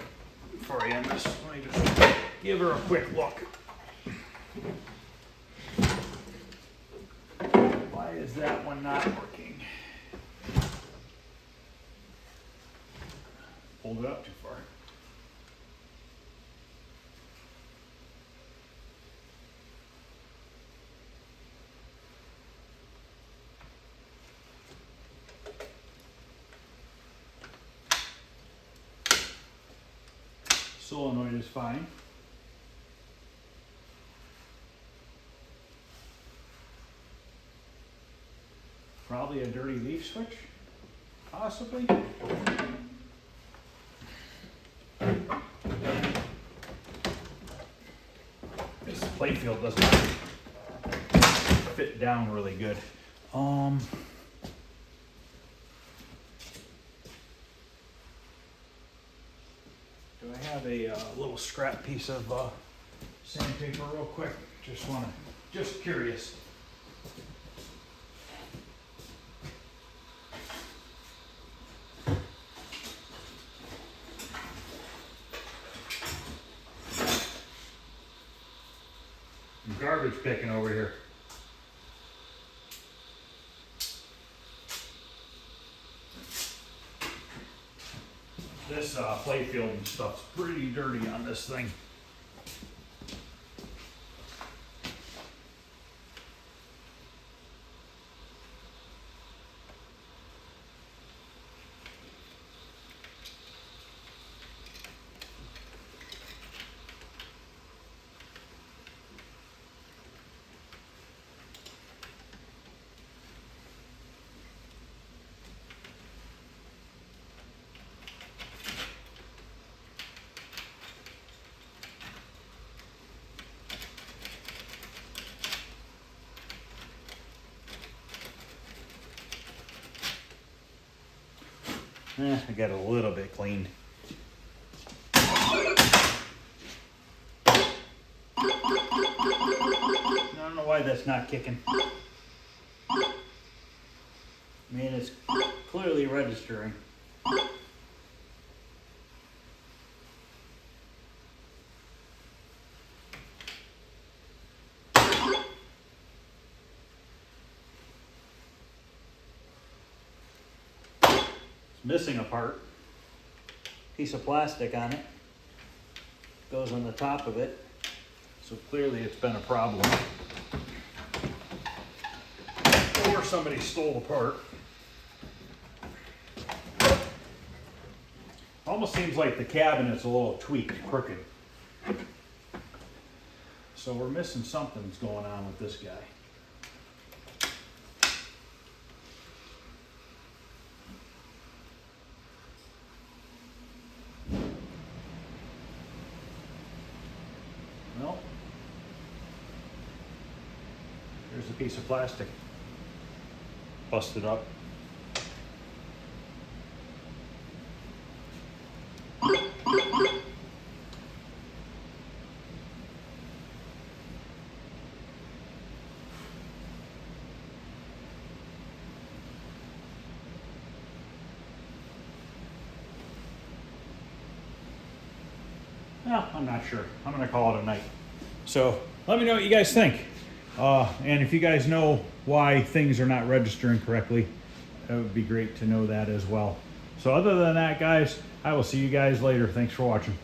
before I end this. Let me just give her a quick look. Why is that one not working? Pulled it up too far. Solenoid is fine. Probably a dirty leaf switch, possibly. This playfield doesn't fit down really good. Do I have a little scrap piece of sandpaper real quick? Just curious. I'm garbage picking over here. This playfield and stuff's pretty dirty on this thing. I got a little bit cleaned. why that's not kicking. I mean, it's clearly registering. It's missing a part. Piece of plastic on it. Goes on the top of it. So clearly it's been a problem. Or somebody stole the part. Almost seems like the cabinet's a little tweaked, crooked. So we're missing something's going on with this guy. Well, there's a piece of plastic busted up. Well, I'm not sure. I'm going to call it a night. So let me know what you guys think. And if you guys know why things are not registering correctly, it would be great to know that as well. So other than that, guys, I will see you guys later. Thanks for watching.